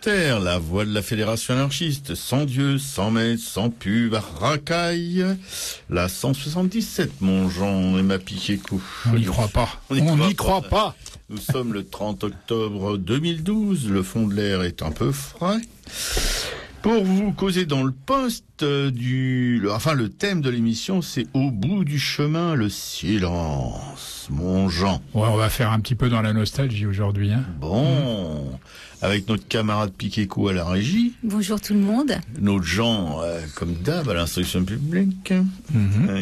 Terre, la voix de la Fédération anarchiste, sans Dieu, sans maître, sans pub, à racaille. La 177, mon Jean et ma Piquet-Cou. On n'y croit pas. On n'y croit pas. Nous sommes le 30 octobre 2012, le fond de l'air est un peu frais. Pour vous causer dans le poste le thème de l'émission, c'est au bout du chemin, le silence, mon Jean. Ouais, on va faire un petit peu dans la nostalgie aujourd'hui, hein. Bon, avec notre camarade Piquet-Cou à la régie. Bonjour tout le monde. Notre Jean, comme d'hab, à l'instruction publique,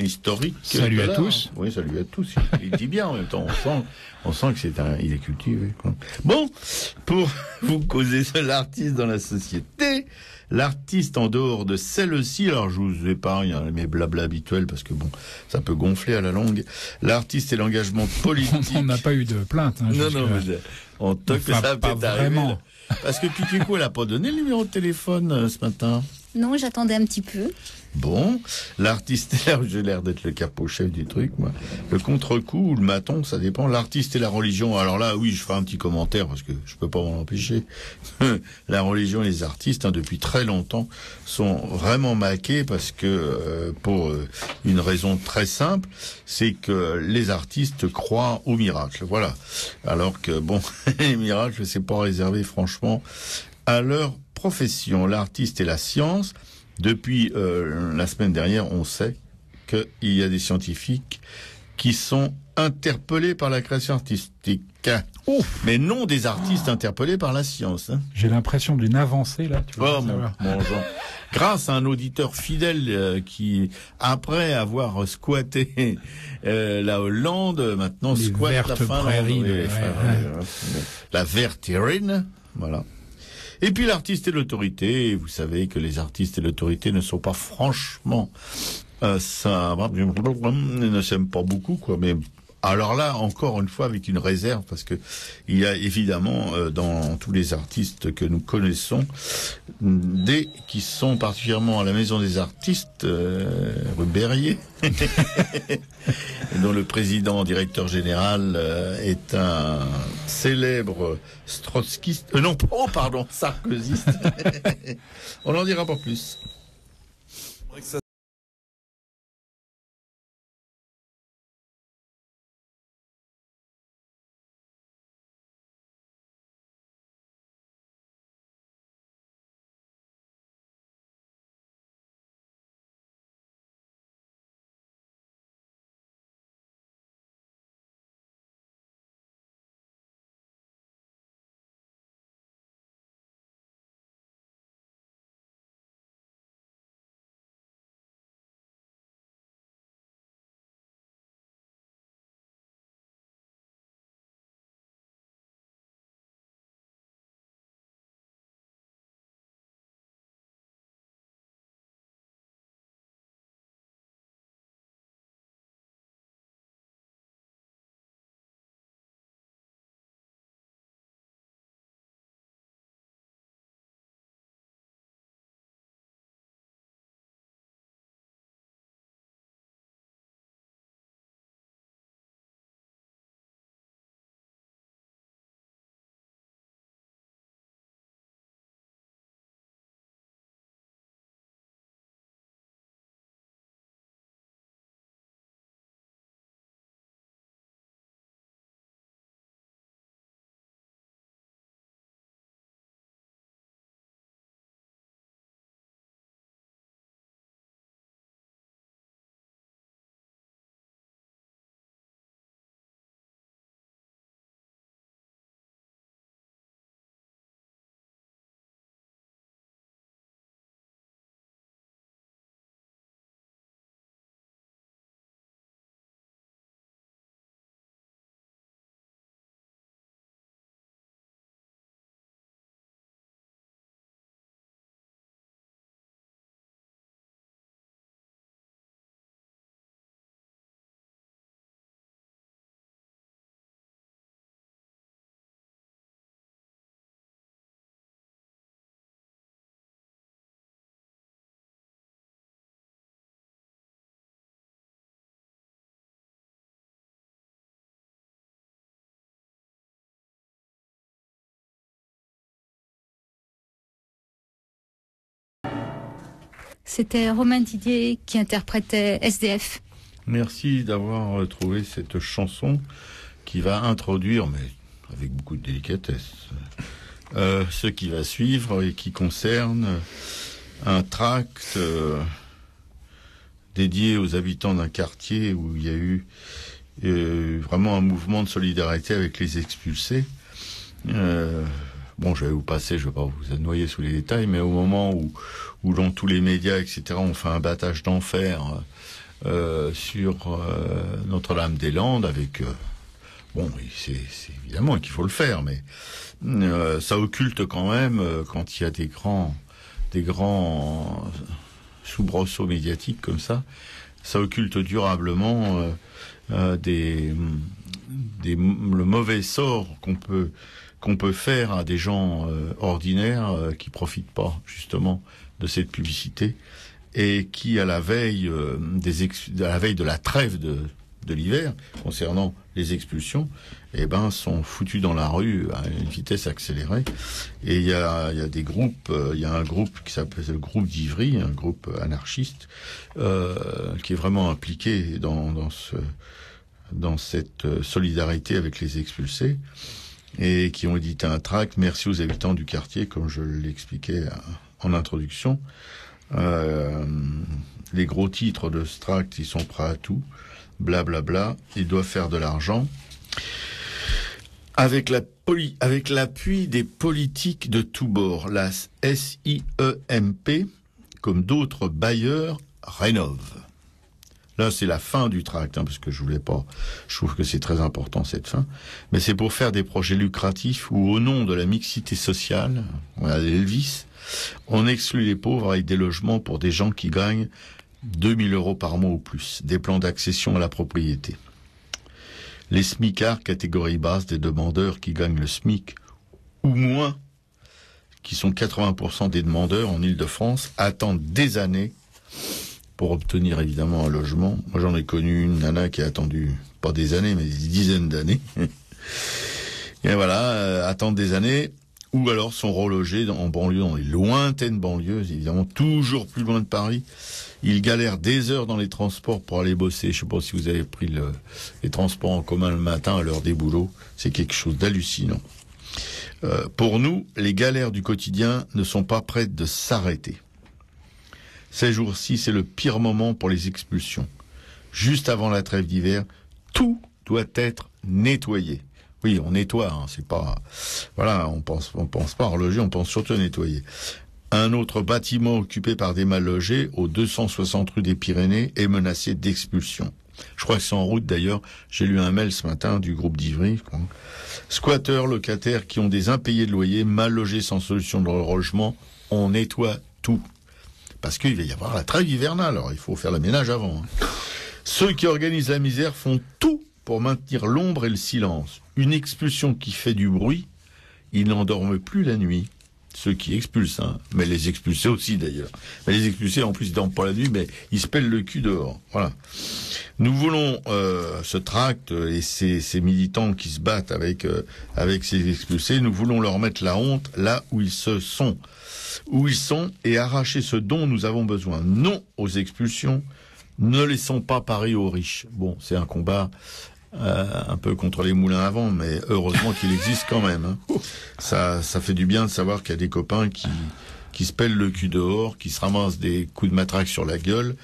historique. Salut à tous. Oui, salut à tous. Il dit bien en même temps, on sent que il est cultivé, quoi. Bon, pour vous causer de l'artiste dans la société, l'artiste en dehors de celle-ci, alors je vous épargne mes blabla habituels parce que bon, ça peut gonfler à la longue. L'artiste et l'engagement politique. On n'a pas eu de plainte. Hein, non, mais on toque que ça pas peut arriver. vraiment. Parce que Piquet-Cou, elle a pas donné le numéro de téléphone ce matin. Non, j'attendais un petit peu. Bon, l'artiste, j'ai l'air d'être le capot-chef du truc, moi. Le contre-coup ou le maton, ça dépend. L'artiste et la religion. Alors là, oui, je ferai un petit commentaire parce que je peux pas m'en empêcher. La religion et les artistes, depuis très longtemps, sont vraiment maqués parce que, pour une raison très simple, c'est que les artistes croient aux miracles. Voilà. Alors que, bon, les miracles, c'est pas réservé, franchement, à leur profession. L'artiste et la science. Depuis la semaine dernière, on sait qu'il y a des scientifiques qui sont interpellés par la création artistique. Ouf. Mais non des artistes interpellés par la science. Hein. J'ai l'impression d'une avancée là. Tu vois, mon Jean. Grâce à un auditeur fidèle qui, après avoir squatté la Hollande, maintenant les squatte la Finlande. La vertérine, voilà. Et puis l'artiste et l'autorité, vous savez que les artistes et l'autorité ne sont pas franchement ne s'aiment pas beaucoup, quoi. Mais alors là, encore une fois, avec une réserve, parce que il y a évidemment dans tous les artistes que nous connaissons des qui sont particulièrement à la Maison des Artistes, rue Berrier, dont le président, directeur général, est un célèbre trotskiste. Sarkozyste. On n'en dira pas plus. C'était Romain Didier qui interprétait SDF. Merci d'avoir trouvé cette chanson qui va introduire, mais avec beaucoup de délicatesse, ce qui va suivre et qui concerne un tract dédié aux habitants d'un quartier où il y a eu vraiment un mouvement de solidarité avec les expulsés. Bon, je vais vous passer, je ne vais pas vous noyer sous les détails, mais au moment où dans tous les médias, etc., on fait un battage d'enfer sur Notre-Dame-des-Landes avec... bon, c'est évidemment qu'il faut le faire, mais ça occulte quand même, quand il y a des grands soubresauts médiatiques comme ça occulte durablement le mauvais sort qu'on peut faire à des gens ordinaires qui profitent pas justement de cette publicité et qui à la veille de la trêve de l'hiver concernant les expulsions, sont foutus dans la rue à une vitesse accélérée. Et il y a des groupes, il y a un groupe qui s'appelle le groupe d'Ivry, un groupe anarchiste qui est vraiment impliqué dans cette solidarité avec les expulsés et qui ont édité un tract. Merci aux habitants du quartier, comme je l'expliquais en introduction. Les gros titres de ce tract, ils sont prêts à tout. Blablabla, ils doivent faire de l'argent. Avec l'appui des politiques de tous bords, la SIEMP, comme d'autres bailleurs, rénove. Là, c'est la fin du tract, parce que je trouve que c'est très important cette fin, mais c'est pour faire des projets lucratifs où, au nom de la mixité sociale, on a Elvis, on exclut les pauvres avec des logements pour des gens qui gagnent 2000 € par mois ou plus, des plans d'accession à la propriété. Les smicards, catégorie basse, des demandeurs qui gagnent le SMIC ou moins, qui sont 80% des demandeurs en Île-de-France, attendent des années pour obtenir évidemment un logement. Moi j'en ai connu une nana qui a attendu, pas des années, mais des dizaines d'années. Et voilà, attendent des années, ou alors sont relogés en banlieue, dans les lointaines banlieues, évidemment, toujours plus loin de Paris. Ils galèrent des heures dans les transports pour aller bosser. Je sais pas si vous avez pris les transports en commun le matin à l'heure des boulots. C'est quelque chose d'hallucinant. Pour nous, les galères du quotidien ne sont pas prêtes de s'arrêter. Ces jours-ci, c'est le pire moment pour les expulsions. Juste avant la trêve d'hiver, tout doit être nettoyé. Oui, on nettoie, c'est pas... Voilà, on pense pas à reloger, on pense surtout à nettoyer. Un autre bâtiment occupé par des mal-logés, au 260 rue des Pyrénées, est menacé d'expulsion. Je crois que c'est en route d'ailleurs. J'ai lu un mail ce matin du groupe d'Ivry. Squatteurs, locataires qui ont des impayés de loyer, mal logés sans solution de relogement, on nettoie tout. Parce qu'il va y avoir la trêve hivernale, alors il faut faire le ménage avant. Ceux qui organisent la misère font tout pour maintenir l'ombre et le silence. Une expulsion qui fait du bruit, ils n'endorment plus la nuit. Ceux qui expulsent, mais les expulsés aussi d'ailleurs. Mais les expulsés, en plus, ils dorment pas la nuit, mais ils se pèlent le cul dehors. Voilà. Nous voulons ce tract et ces militants qui se battent avec ces expulsés, nous voulons leur mettre la honte là où ils sont, et arracher ce dont nous avons besoin. Non aux expulsions, ne laissons pas Paris aux riches. Bon, c'est un combat un peu contre les moulins à vent, mais heureusement qu'il existe quand même. Ça fait du bien de savoir qu'il y a des copains qui se pèlent le cul dehors, qui se ramassent des coups de matraque sur la gueule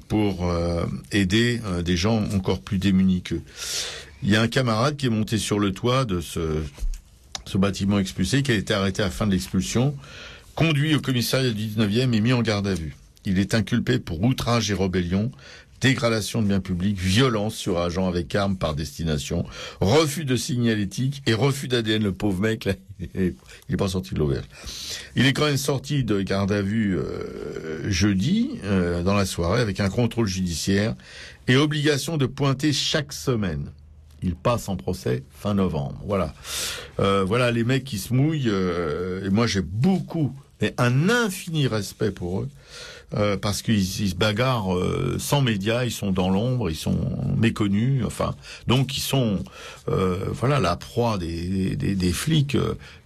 pour aider des gens encore plus démunis qu'eux. Il y a un camarade qui est monté sur le toit de ce bâtiment expulsé, qui a été arrêté à la fin de l'expulsion, conduit au commissariat du 19e et mis en garde à vue. Il est inculpé pour outrage et rébellion, dégradation de biens publics, violence sur agent avec arme par destination, refus de signalétique et refus d'ADN. Le pauvre mec, là, il est pas sorti de l'auberge. Il est quand même sorti de garde à vue jeudi, dans la soirée, avec un contrôle judiciaire et obligation de pointer chaque semaine. Il passe en procès fin novembre. Voilà. Voilà les mecs qui se mouillent. Et moi, j'ai beaucoup, et un infini respect pour eux. parce qu'ils se bagarrent sans médias, ils sont dans l'ombre, ils sont méconnus, enfin, donc ils sont la proie des flics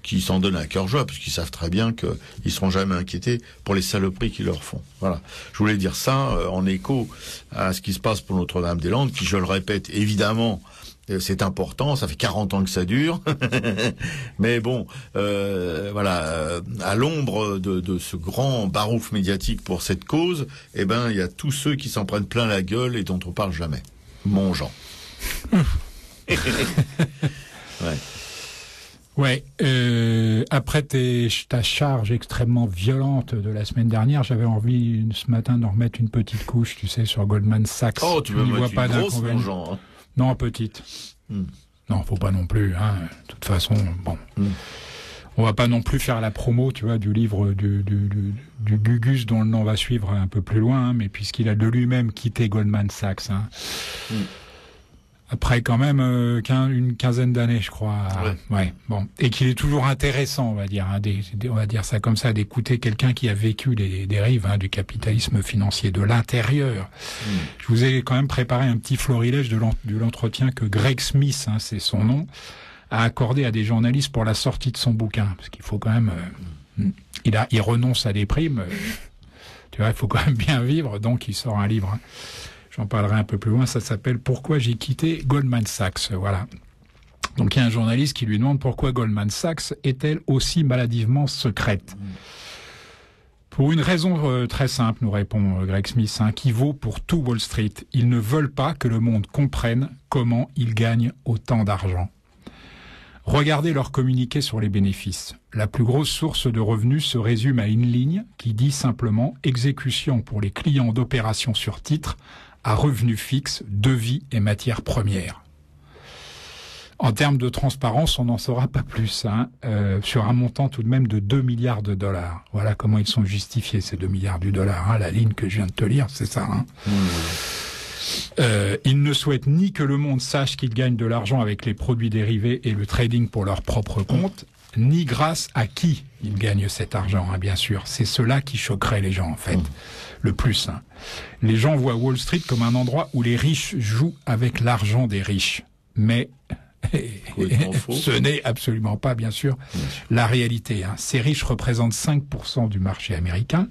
qui s'en donnent à cœur joie, parce qu'ils savent très bien qu'ils seront jamais inquiétés pour les saloperies qu'ils leur font. Voilà. Je voulais dire ça en écho à ce qui se passe pour Notre-Dame-des-Landes, qui, je le répète, évidemment, c'est important, ça fait 40 ans que ça dure, mais bon, à l'ombre de ce grand barouf médiatique pour cette cause, il y a tous ceux qui s'en prennent plein la gueule et dont on parle jamais. Mon Jean. Ouais. Après ta charge extrêmement violente de la semaine dernière, j'avais envie ce matin d'en remettre une petite couche, tu sais, sur Goldman Sachs. Oh, tu veux mettre une grosse, mon Jean, hein. Non, petite. Non, faut pas non plus. Hein. De toute façon, bon. On va pas non plus faire la promo, tu vois, du livre du Gugus dont le nom va suivre un peu plus loin, hein, mais puisqu'il a de lui-même quitté Goldman Sachs. Hein. Après quand même une quinzaine d'années, je crois. Ouais. Bon, et qu'il est toujours intéressant, on va dire, hein, on va dire ça comme ça, d'écouter quelqu'un qui a vécu les dérives du capitalisme financier de l'intérieur. Je vous ai quand même préparé un petit florilège de l'entretien que Greg Smith, hein, c'est son nom, a accordé à des journalistes pour la sortie de son bouquin, parce qu'il faut quand même, il renonce à des primes. Tu vois, il faut quand même bien vivre, donc il sort un livre. Hein. J'en parlerai un peu plus loin, ça s'appelle « Pourquoi j'ai quitté Goldman Sachs ?» Voilà. Donc il y a un journaliste qui lui demande pourquoi Goldman Sachs est-elle aussi maladivement secrète. Pour une raison très simple, nous répond Greg Smith, hein, qui vaut pour tout Wall Street. Ils ne veulent pas que le monde comprenne comment ils gagnent autant d'argent. Regardez leur communiqué sur les bénéfices. La plus grosse source de revenus se résume à une ligne qui dit simplement « Exécution pour les clients d'opérations sur titre à revenus fixes, devis et matières premières ». En termes de transparence, on n'en saura pas plus, hein, sur un montant tout de même de 2 milliards de dollars. Voilà comment ils sont justifiés, ces 2 milliards de dollars. Hein, la ligne que je viens de te lire, c'est ça. Hein. Ils ne souhaitent ni que le monde sache qu'ils gagnent de l'argent avec les produits dérivés et le trading pour leur propre compte, ni grâce à qui ils gagnent cet argent, hein, bien sûr. C'est cela qui choquerait les gens, en fait, le plus. Hein. Les gens voient Wall Street comme un endroit où les riches jouent avec l'argent des riches. Mais ce n'est absolument pas, bien sûr, la réalité. Hein. Ces riches représentent 5% du marché américain.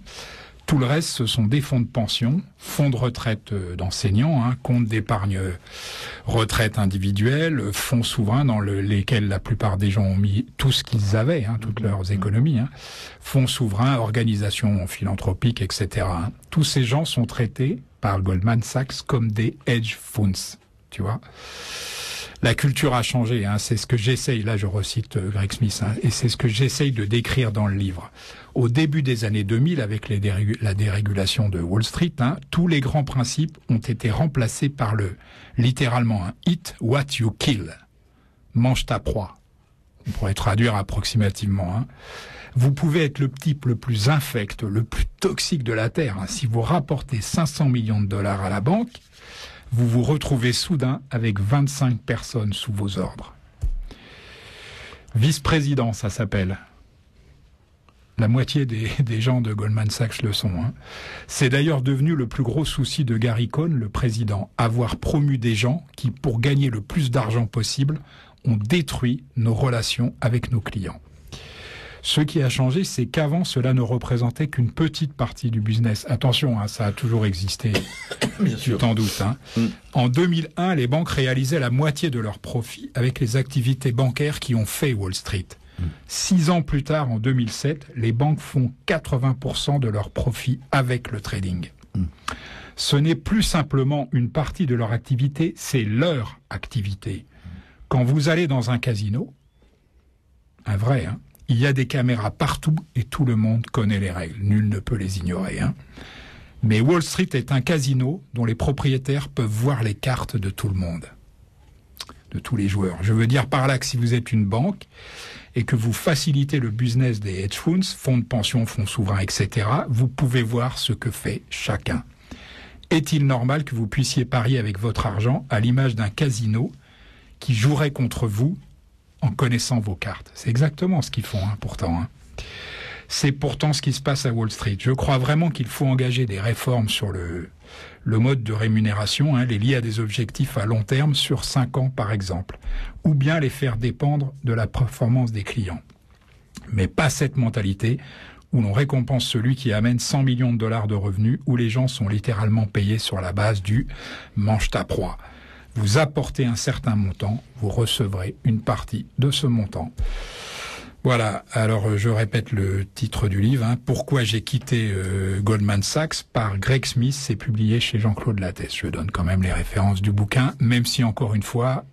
Tout le reste, ce sont des fonds de pension, fonds de retraite d'enseignants, hein, comptes d'épargne retraite individuelle, fonds souverains dans lesquels la plupart des gens ont mis tout ce qu'ils avaient, hein, toutes leurs économies, hein, fonds souverains, organisations philanthropiques, etc. Hein. Tous ces gens sont traités par Goldman Sachs comme des hedge funds, tu vois. La culture a changé, hein, c'est ce que j'essaye, là je recite Greg Smith, hein, et c'est ce que j'essaye de décrire dans le livre. Au début des années 2000, avec la dérégulation de Wall Street, hein, tous les grands principes ont été remplacés par littéralement, hein, « eat what you kill », mange ta proie. On pourrait traduire approximativement. Hein. Vous pouvez être le type le plus infect, le plus toxique de la Terre. Hein. Si vous rapportez 500 millions de dollars à la banque, vous vous retrouvez soudain avec 25 personnes sous vos ordres. Vice-président, ça s'appelle. La moitié des gens de Goldman Sachs le sont. Hein. C'est d'ailleurs devenu le plus gros souci de Gary Cohn, le président, avoir promu des gens qui, pour gagner le plus d'argent possible, ont détruit nos relations avec nos clients. Ce qui a changé, c'est qu'avant, cela ne représentait qu'une petite partie du business. Attention, hein, ça a toujours existé, tu t'en doutes. Hein. En 2001, les banques réalisaient la moitié de leurs profits avec les activités bancaires qui ont fait Wall Street. 6 ans plus tard, en 2007, les banques font 80% de leurs profits avec le trading. Ce n'est plus simplement une partie de leur activité, c'est leur activité. Quand vous allez dans un casino, un vrai, hein, il y a des caméras partout et tout le monde connaît les règles. Nul ne peut les ignorer. Hein. Mais Wall Street est un casino dont les propriétaires peuvent voir les cartes de tout le monde, de tous les joueurs. Je veux dire par là que si vous êtes une banque et que vous facilitez le business des hedge funds, fonds de pension, fonds souverains, etc., vous pouvez voir ce que fait chacun. Est-il normal que vous puissiez parier avec votre argent à l'image d'un casino qui jouerait contre vous en connaissant vos cartes? C'est exactement ce qu'ils font, hein, pourtant. Hein. C'est pourtant ce qui se passe à Wall Street. Je crois vraiment qu'il faut engager des réformes sur le mode de rémunération, les lier à des objectifs à long terme sur 5 ans par exemple, ou bien les faire dépendre de la performance des clients. Mais pas cette mentalité où l'on récompense celui qui amène 100 millions de dollars de revenus, où les gens sont littéralement payés sur la base du « mange ta proie ». Vous apportez un certain montant, vous recevrez une partie de ce montant. Voilà, alors je répète le titre du livre, Pourquoi j'ai quitté Goldman Sachs, par Greg Smith, c'est publié chez Jean-Claude Lattès. Je donne quand même les références du bouquin, même si encore une fois,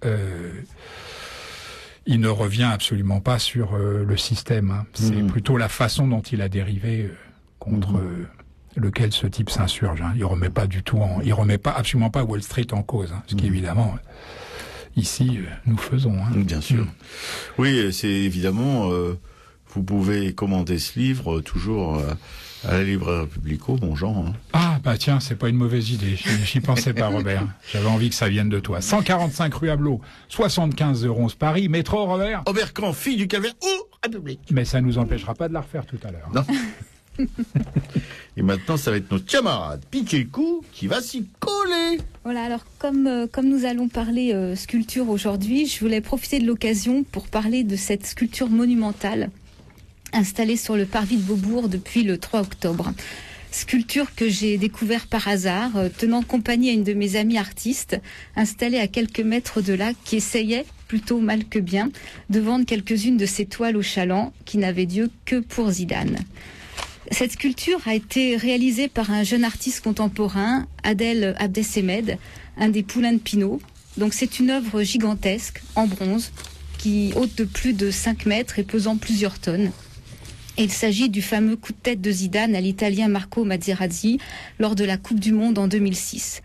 il ne revient absolument pas sur le système. C'est plutôt la façon dont il a dérivé contre lequel ce type s'insurge. Il remet pas du tout, il remet pas absolument pas Wall Street en cause, ce qui évidemment ici nous faisons. Bien sûr. Oui, c'est évidemment. Vous pouvez commander ce livre toujours à la librairie Publico, bon Jean. Ah bah tiens, c'est pas une mauvaise idée. J'y pensais pas, Robert. J'avais envie que ça vienne de toi. 145 rue Ablot, 75 11 Paris, métro, Robert. Oberkamp, fille du Calvaire ou République. Mais ça nous empêchera pas de la refaire tout à l'heure. Non. Et maintenant, ça va être notre camarade Piquet-Coup qui va s'y coller. Voilà, alors comme nous allons parler sculpture aujourd'hui, je voulais profiter de l'occasion pour parler de cette sculpture monumentale installée sur le parvis de Beaubourg depuis le 3 octobre. Sculpture que j'ai découvert par hasard, tenant compagnie à une de mes amies artistes, installée à quelques mètres de là, qui essayait, plutôt mal que bien, de vendre quelques-unes de ses toiles au chaland, qui n'avaient Dieu que pour Zidane. Cette sculpture a été réalisée par un jeune artiste contemporain, Adel Abdessemed, un des poulains de Pinault. Donc c'est une œuvre gigantesque, en bronze, qui haute de plus de 5 mètres et pesant plusieurs tonnes. Et il s'agit du fameux coup de tête de Zidane à l'Italien Marco Materazzi lors de la Coupe du Monde en 2006.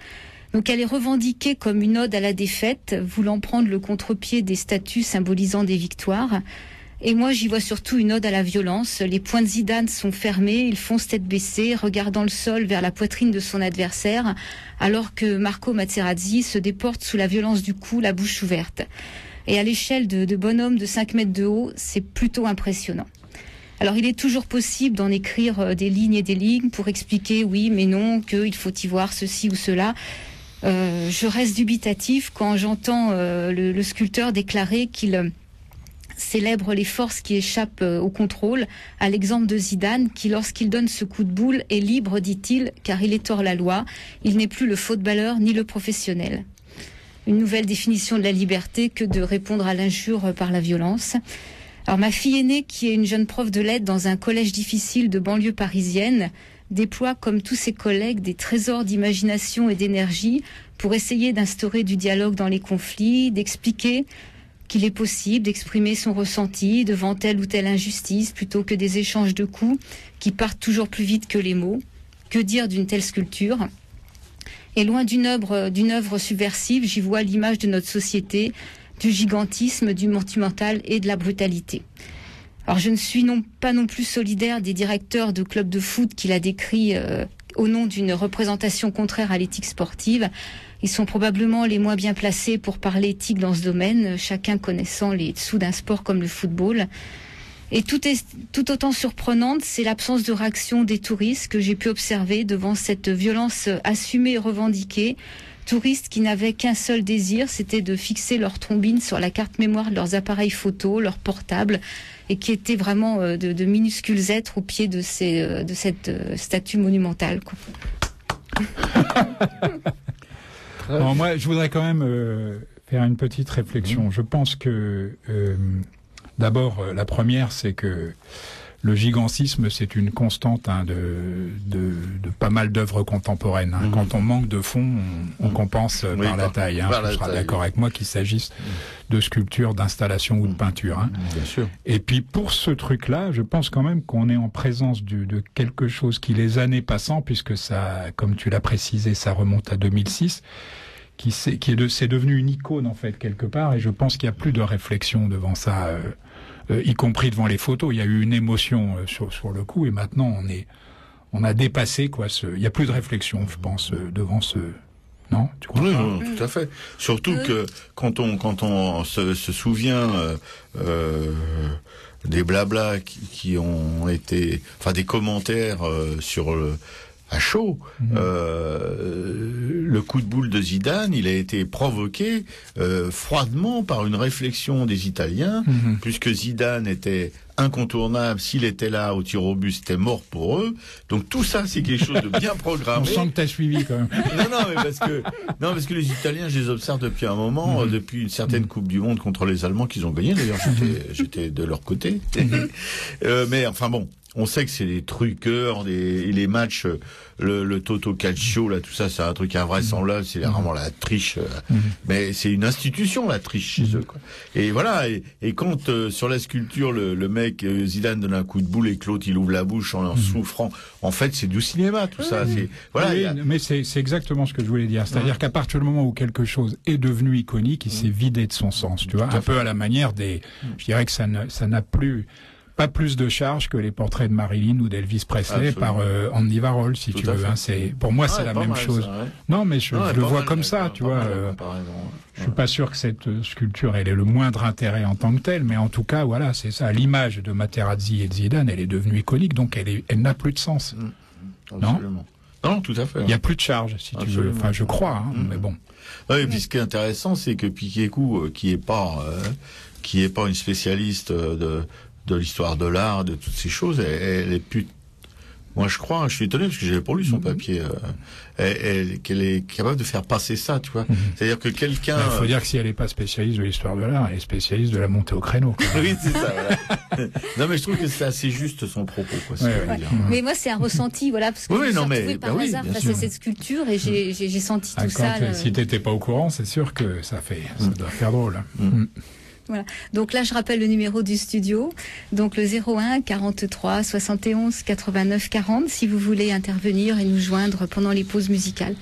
Donc elle est revendiquée comme une ode à la défaite, voulant prendre le contre-pied des statues symbolisant des victoires. Et moi, j'y vois surtout une ode à la violence. Les poings de Zidane sont fermés, il fonce tête baissée, regardant le sol vers la poitrine de son adversaire, alors que Marco Materazzi se déporte sous la violence du coup, la bouche ouverte. Et à l'échelle de bonhomme de 5 mètres de haut, c'est plutôt impressionnant. Alors il est toujours possible d'en écrire des lignes et des lignes pour expliquer oui mais non, qu'il faut y voir ceci ou cela. Je reste dubitatif quand j'entends le sculpteur déclarer qu'il célèbre les forces qui échappent au contrôle, à l'exemple de Zidane, qui lorsqu'il donne ce coup de boule est libre, dit-il, car il est hors la loi. Il n'est plus le footballeur ni le professionnel. Une nouvelle définition de la liberté que de répondre à l'injure par la violence. Alors ma fille aînée, qui est une jeune prof de lettres dans un collège difficile de banlieue parisienne, déploie comme tous ses collègues des trésors d'imagination et d'énergie pour essayer d'instaurer du dialogue dans les conflits, d'expliquer qu'il est possible d'exprimer son ressenti devant telle ou telle injustice plutôt que des échanges de coups qui partent toujours plus vite que les mots. Que dire d'une telle sculpture ? Et loin d'une œuvre subversive, j'y vois l'image de notre société, du gigantisme, du monumental et de la brutalité. Alors je ne suis pas non plus solidaire des directeurs de clubs de foot qu'il a décrits au nom d'une représentation contraire à l'éthique sportive. Ils sont probablement les moins bien placés pour parler éthique dans ce domaine, chacun connaissant les dessous d'un sport comme le football. Et tout autant surprenante, c'est l'absence de réaction des touristes que j'ai pu observer devant cette violence assumée et revendiquée. Touristes qui n'avaient qu'un seul désir, c'était de fixer leur trombine sur la carte mémoire de leurs appareils photo, leurs portables, et qui étaient vraiment de minuscules êtres au pied de cette statue monumentale, quoi. Bon, moi, je voudrais quand même faire une petite réflexion. Je pense que, d'abord, la première, c'est que le gigantisme, c'est une constante de pas mal d'œuvres contemporaines. Quand on manque de fond, on compense par la taille. Tu seras d'accord avec moi qu'il s'agisse de sculpture, d'installation ou de peinture. Bien sûr. Et puis pour ce truc-là, je pense quand même qu'on est en présence de quelque chose qui, les années passant, puisque ça, comme tu l'as précisé, ça remonte à 2006, c'est devenu une icône en fait quelque part. Et je pense qu'il n'y a plus de réflexion devant ça. Y compris devant les photos, il y a eu une émotion sur le coup, et maintenant on a dépassé il y a plus de réflexion, je pense, devant Non, tu crois pas? Non, tout à fait. Surtout que quand on se souvient des blablas qui ont été, enfin des commentaires sur à chaud, le coup de boule de Zidane, il a été provoqué froidement par une réflexion des Italiens, puisque Zidane était incontournable, s'il était là au tir au but, c'était mort pour eux. Donc tout ça, c'est quelque chose de bien programmé. On sent que t'as suivi quand même. Mais parce que les Italiens, je les observe depuis un moment, depuis une certaine Coupe du Monde contre les Allemands qu'ils ont gagné. D'ailleurs, j'étais de leur côté. Mais enfin bon. On sait que c'est des truqueurs, les matchs, le Toto Calcio, là, tout ça, c'est un truc invraisemblable, c'est vraiment la triche. Mais c'est une institution, la triche chez eux, quoi. Et voilà, et quand sur la sculpture, le mec, Zidane donne un coup de boule et que l'autre, il ouvre la bouche en souffrant, en fait, c'est du cinéma, tout ça. C'est, voilà. Oui, mais c'est exactement ce que je voulais dire. C'est-à-dire qu'à partir du moment où quelque chose est devenu iconique, il s'est vidé de son sens, tu vois. Un peu à la manière je dirais que ça n'a plus... pas plus de charge que les portraits de Marilyn ou d'Elvis Presley par Andy Warhol, si tu veux. Hein, pour moi, c'est la même chose. Ça, ouais. Non, mais je le vois comme ça, tu vois. Je suis pas sûr que cette sculpture, elle ait le moindre intérêt en tant que telle, mais en tout cas, voilà, c'est ça. L'image de Materazzi et de Zidane, elle est devenue iconique, donc elle n'a plus de sens. Non, tout à fait. Il y a plus de charge, si tu veux. Enfin, je crois, hein, mais bon. Oui, et puis ce qui est intéressant, c'est que Piquet-Cou, qui est pas une spécialiste de l'histoire de l'art, de toutes ces choses, elle est plus... Moi, je crois, je suis étonné parce que j'avais pour lui son papier, qu'elle est capable de faire passer ça, tu vois. C'est-à-dire que quelqu'un... Il faut dire que si elle n'est pas spécialiste de l'histoire de l'art, elle est spécialiste de la montée au créneau. Oui, c'est ça, voilà. Non, mais je trouve que c'est assez juste son propos, quoi. Mais moi, c'est un ressenti, voilà, parce que je me suis retrouvée par hasard face à cette sculpture et j'ai senti tout ça. Si t'étais pas au courant, c'est sûr que ça doit faire drôle. Voilà. Donc là, je rappelle le numéro du studio. Donc le 01 43 71 89 40 si vous voulez intervenir et nous joindre pendant les pauses musicales.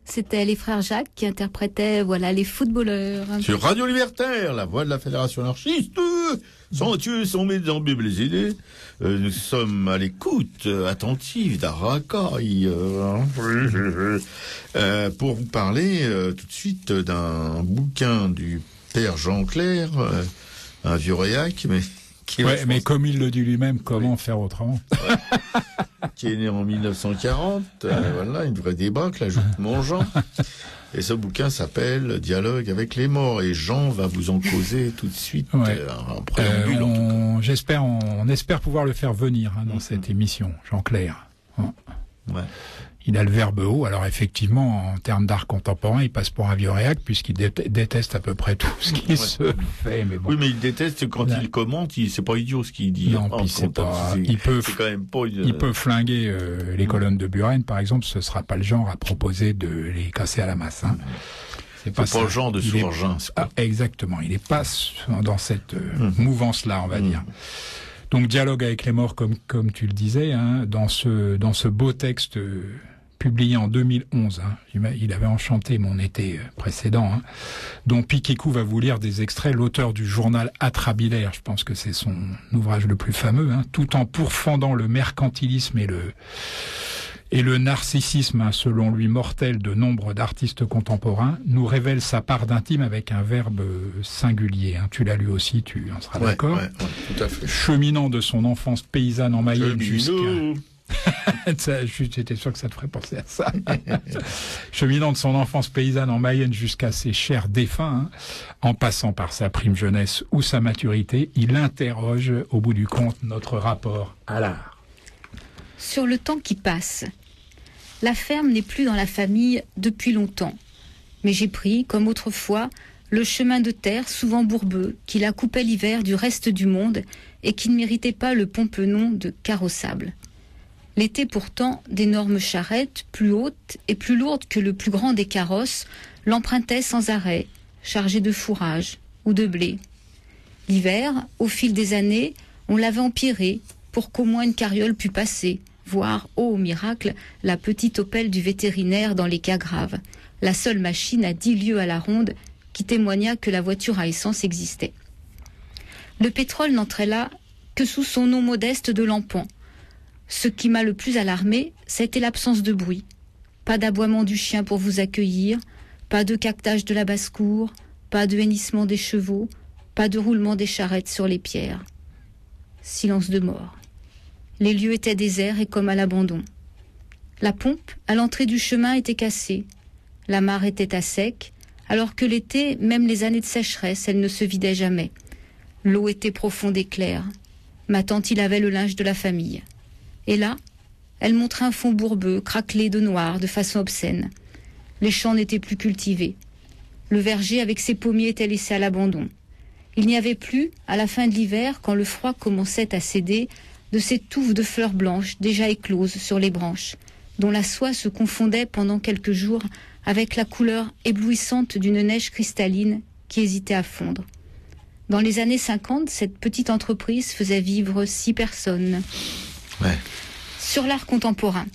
C'était les frères Jacques qui interprétaient, les footballeurs. Sur Radio Libertaire, la voix de la Fédération anarchiste, sans Dieu, sans mes ambibles idées. Nous sommes à l'écoute attentive d'Arakai pour vous parler tout de suite d'un bouquin du père Jean Clair, un vieux réac, mais... mais comme il le dit lui-même, comment faire autrement? qui est né en 1940. Voilà, une vraie débâcle, ajoute mon Jean. Et ce bouquin s'appelle Dialogue avec les morts. Et Jean va vous en causer tout de suite, en préambule. On espère pouvoir le faire venir dans cette émission, Jean-Clair. Ouais. Il a le verbe haut, alors effectivement, en termes d'art contemporain, il passe pour un vieux réac, puisqu'il déteste à peu près tout ce qui se fait. Mais bon. Oui, mais il déteste quand il commente, c'est pas idiot ce qu'il dit. Non, puis il peut flinguer les colonnes de Buren, par exemple, ce sera pas le genre à proposer de les casser à la masse. Hein. C'est pas le genre de Sourgin. Exactement, il n'est pas dans cette mouvance-là, on va dire. Donc, dialogue avec les morts, comme tu le disais, hein, dans ce beau texte publié en 2011. Il avait enchanté mon été précédent, dont Piquécou va vous lire des extraits, l'auteur du journal Atrabilaire, je pense que c'est son ouvrage le plus fameux, tout en pourfendant le mercantilisme et le narcissisme, selon lui mortel, de nombre d'artistes contemporains, nous révèle sa part d'intime avec un verbe singulier. Tu l'as lu aussi, tu en seras d'accord. Ouais, tout à fait. Cheminant de son enfance paysanne en Mayenne jusqu'à... J'étais sûr que ça te ferait penser à ça. Cheminant de son enfance paysanne en Mayenne jusqu'à ses chers défunts, en passant par sa prime jeunesse ou sa maturité, il interroge au bout du compte notre rapport à l'art. Sur le temps qui passe, la ferme n'est plus dans la famille depuis longtemps, mais j'ai pris, comme autrefois, le chemin de terre souvent bourbeux qui la coupait l'hiver du reste du monde et qui ne méritait pas le pompeux nom de carrossable. L'été pourtant, d'énormes charrettes, plus hautes et plus lourdes que le plus grand des carrosses, l'empruntaient sans arrêt, chargées de fourrage ou de blé. L'hiver, au fil des années, on l'avait empiré pour qu'au moins une carriole pût passer, voire, ô miracle, la petite opelle du vétérinaire dans les cas graves, la seule machine à 10 lieues à la ronde qui témoigna que la voiture à essence existait. Le pétrole n'entrait là que sous son nom modeste de lampan. Ce qui m'a le plus alarmé, c'était l'absence de bruit. Pas d'aboiement du chien pour vous accueillir, pas de caquetage de la basse-cour, pas de hennissement des chevaux, pas de roulement des charrettes sur les pierres. Silence de mort. Les lieux étaient déserts et comme à l'abandon. La pompe, à l'entrée du chemin, était cassée. La mare était à sec, alors que l'été, même les années de sécheresse, elle ne se vidait jamais. L'eau était profonde et claire. Ma tante y lavait le linge de la famille. Et là, elle montrait un fond bourbeux, craquelé de noir, de façon obscène. Les champs n'étaient plus cultivés. Le verger avec ses pommiers était laissé à l'abandon. Il n'y avait plus, à la fin de l'hiver, quand le froid commençait à céder, de ces touffes de fleurs blanches déjà écloses sur les branches, dont la soie se confondait pendant quelques jours avec la couleur éblouissante d'une neige cristalline qui hésitait à fondre. Dans les années 50, cette petite entreprise faisait vivre 6 personnes. Ouais. Sur l'art contemporain,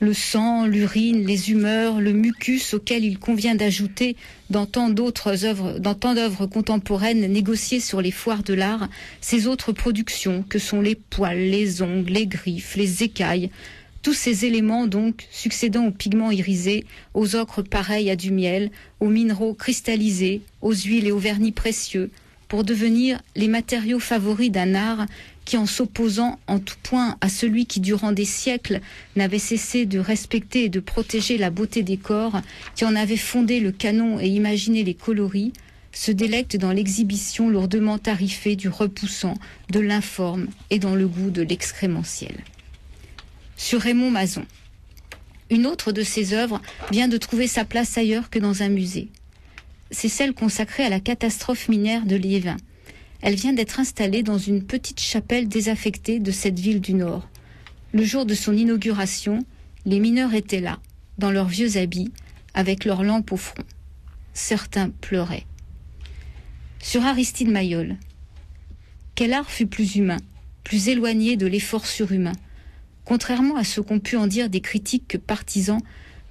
le sang, l'urine, les humeurs, le mucus auquel il convient d'ajouter dans tant d'œuvres contemporaines négociées sur les foires de l'art, ces autres productions que sont les poils, les ongles, les griffes, les écailles, tous ces éléments donc succédant aux pigments irisés, aux ocres pareils à du miel, aux minéraux cristallisés, aux huiles et aux vernis précieux, pour devenir les matériaux favoris d'un art qui, en s'opposant en tout point à celui qui, durant des siècles, n'avait cessé de respecter et de protéger la beauté des corps, qui en avait fondé le canon et imaginé les coloris, se délecte dans l'exhibition lourdement tarifée du repoussant, de l'informe et dans le goût de l'excrémentiel. Sur Raymond Mazon, une autre de ses œuvres vient de trouver sa place ailleurs que dans un musée. C'est celle consacrée à la catastrophe minière de Liévin. Elle vient d'être installée dans une petite chapelle désaffectée de cette ville du Nord. Le jour de son inauguration, les mineurs étaient là, dans leurs vieux habits, avec leurs lampes au front. Certains pleuraient. Sur Aristide Maillol, quel art fut plus humain, plus éloigné de l'effort surhumain? Contrairement à ce qu'ont pu en dire des critiques partisans,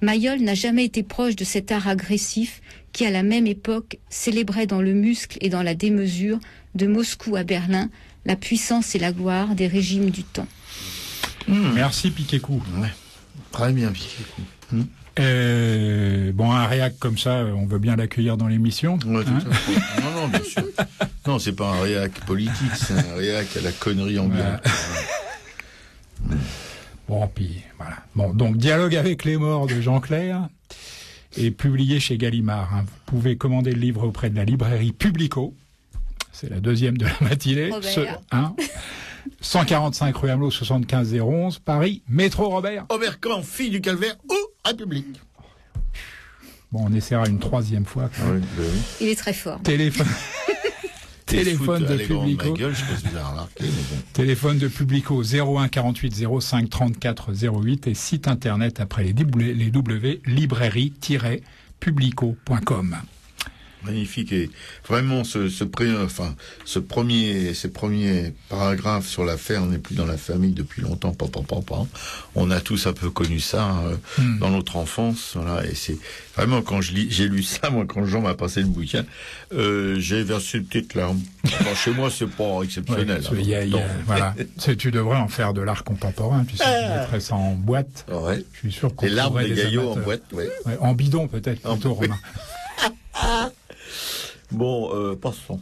Maillol n'a jamais été proche de cet art agressif qui, à la même époque, célébrait dans le muscle et dans la démesure, de Moscou à Berlin, la puissance et la gloire des régimes du temps. Merci Piquécou. Ouais. Très bien Piquécou. Bon, un réac comme ça, on veut bien l'accueillir dans l'émission. Ouais, tout à fait. Non, bien sûr. Non, c'est pas un réac politique, c'est un réac à la connerie ambiante. Bon, puis voilà. Bon, donc Dialogue avec les morts de Jean Clair est publié chez Gallimard. Hein. Vous pouvez commander le livre auprès de la librairie Publico. C'est la deuxième de la matinée. 145 rue Hamelot, 75 011, Paris, métro Robert. Oberkampf, fille du calvaire ou République. Bon, on essaiera une troisième fois. Oui. Il est très fort. Téléphone de Publico. Gueule, je sais pas si vous avez remarqué, mais bon. Téléphone de Publico 01 48 05 34 08 et site internet après les W, librairie-publico.com. Magnifique, et vraiment ces premiers paragraphes sur l'affaire, on n'est plus dans la famille depuis longtemps, on a tous un peu connu ça dans notre enfance, voilà, et c'est vraiment quand j'ai lu ça, moi quand Jean m'a passé le bouquin, j'ai versé une petite larme. Enfin, chez moi c'est pas exceptionnel. Voilà, tu devrais en faire de l'art contemporain, tu sais, tu mettrais ça en boîte. Ouais. Je suis sûr qu'on des larmes trouverait des gaillots en boîte, ouais, en bidon peut-être plutôt, Romain. Bon, passons.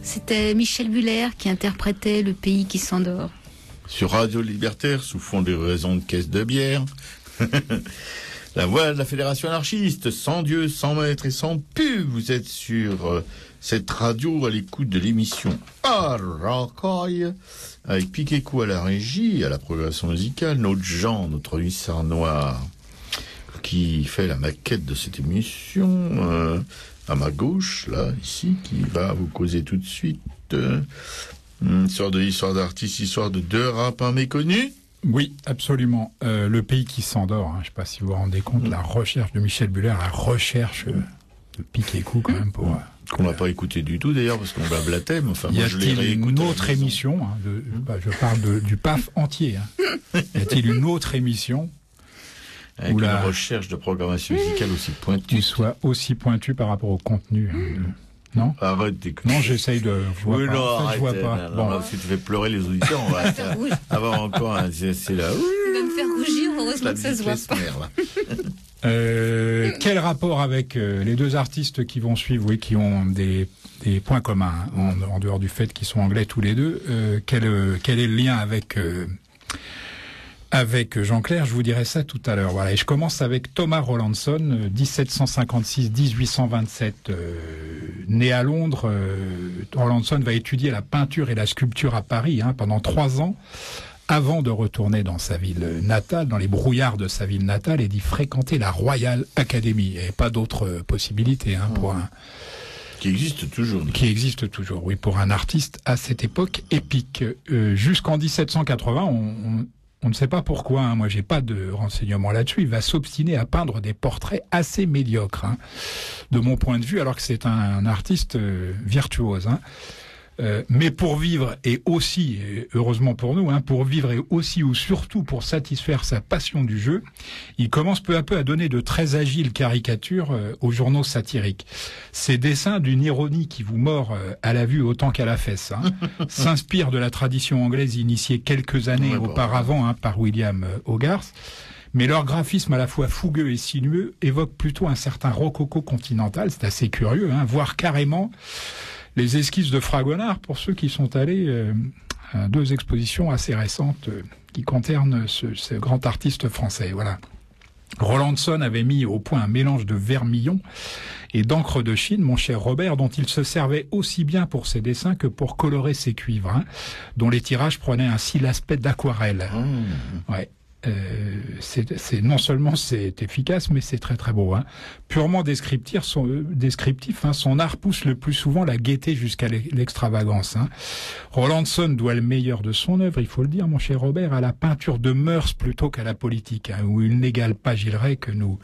C'était Michel Buller qui interprétait Le pays qui s'endort. Sur Radio Libertaire, sous fond des raisons de caisse de bière. La voix de la Fédération anarchiste, sans Dieu, sans maître et sans pub. Vous êtes sur cette radio à l'écoute de l'émission Aracaille, avec Piquet-Cou à la régie, à la progression musicale, notre Jean, notre hussard noir, qui fait la maquette de cette émission, à ma gauche, là, ici, qui va vous causer tout de suite histoire d'artistes, histoire de deux rappeurs méconnus. Oui, absolument. Le pays qui s'endort, hein. Je ne sais pas si vous vous rendez compte, la recherche de Michel Buller, la recherche de Piquet-Cou quand même pour... qu'on n'a pas écouté du tout d'ailleurs, parce qu'on blablatait, mais enfin, moi je l'ai réécouté. Y a-t-il une autre émission, hein, je parle du PAF entier, hein. Y a-t-il une autre émission avec une recherche de programmation musicale aussi pointue, qui soit aussi pointue par rapport au contenu, hein, non? Arrête d'écouter. Non, j'essaye de... Je vois pas. Non, arrête, je vois pas. Non, bon. Si tu fais pleurer les auditeurs, on va avoir encore un... C'est là... Il va me faire rougir, heureusement que ça se voit pas. Quel rapport avec les deux artistes qui vont suivre, oui, qui ont des points communs, hein, en dehors du fait qu'ils sont anglais tous les deux. Quel est le lien avec Jean-Clair? Je vous dirai ça tout à l'heure. Voilà. Et je commence avec Thomas Rowlandson, 1756-1827, né à Londres. Rowlandson va étudier la peinture et la sculpture à Paris, hein, pendant 3 ans, avant de retourner dans sa ville natale, dans les brouillards de sa ville natale, et d'y fréquenter la Royal Academy. Et pas d'autres possibilités, hein, pour un... Qui existe toujours. Qui existe toujours, oui, pour un artiste à cette époque épique. Jusqu'en 1780, on ne sait pas pourquoi, hein, moi j'ai pas de renseignements là-dessus, il va s'obstiner à peindre des portraits assez médiocres, hein, de mon point de vue, alors que c'est un artiste virtuose. Hein. Mais pour vivre, et aussi, et heureusement pour nous, hein, pour vivre et aussi ou surtout pour satisfaire sa passion du jeu, il commence peu à peu à donner de très agiles caricatures aux journaux satiriques. Ces dessins, d'une ironie qui vous mord à la vue autant qu'à la fesse, hein, s'inspirent de la tradition anglaise initiée quelques années auparavant, hein, par William Hogarth. Mais leur graphisme à la fois fougueux et sinueux évoque plutôt un certain rococo continental, c'est assez curieux, hein, voire carrément les esquisses de Fragonard, pour ceux qui sont allés à 2 expositions assez récentes qui concernent ce grand artiste français. Voilà. Rowlandson avait mis au point un mélange de vermillon et d'encre de Chine, mon cher Robert, dont il se servait aussi bien pour ses dessins que pour colorer ses cuivres, hein, dont les tirages prenaient ainsi l'aspect d'aquarelle. Ouais. C'est non seulement c'est efficace, mais c'est très très beau, hein. Purement descriptif, hein, son art pousse le plus souvent la gaieté jusqu'à l'extravagance, hein. Rowlandson doit le meilleur de son œuvre, il faut le dire, mon cher Robert, à la peinture de mœurs plutôt qu'à la politique, hein, où il n'égale pas Gilleret, que nous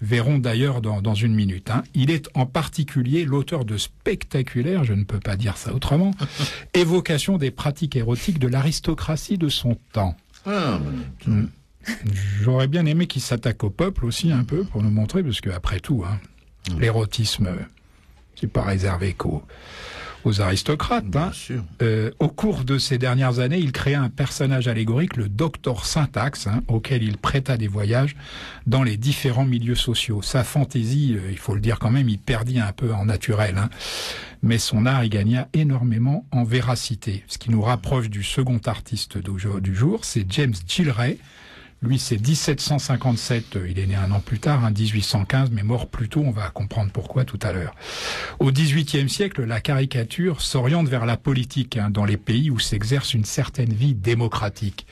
verrons d'ailleurs dans une minute, hein. Il est en particulier l'auteur de spectaculaires, je ne peux pas dire ça autrement, évocation des pratiques érotiques de l'aristocratie de son temps. J'aurais bien aimé qu'il s'attaque au peuple aussi un peu pour nous montrer, parce que après tout, hein, l'érotisme, c'est pas réservé qu'aux aristocrates. Hein. Au cours de ces dernières années, il créa un personnage allégorique, le docteur Syntaxe, hein, auquel il prêta des voyages dans les différents milieux sociaux. Sa fantaisie, il faut le dire quand même, il perdit un peu en naturel, hein. Mais son art y gagna énormément en véracité. Ce qui nous rapproche du second artiste du jour, c'est James Gillray. Lui, c'est 1757, il est né un an plus tard, hein, 1815, mais mort plus tôt, on va comprendre pourquoi tout à l'heure. Au XVIIIe siècle, la caricature s'oriente vers la politique, hein, dans les pays où s'exerce une certaine vie démocratique.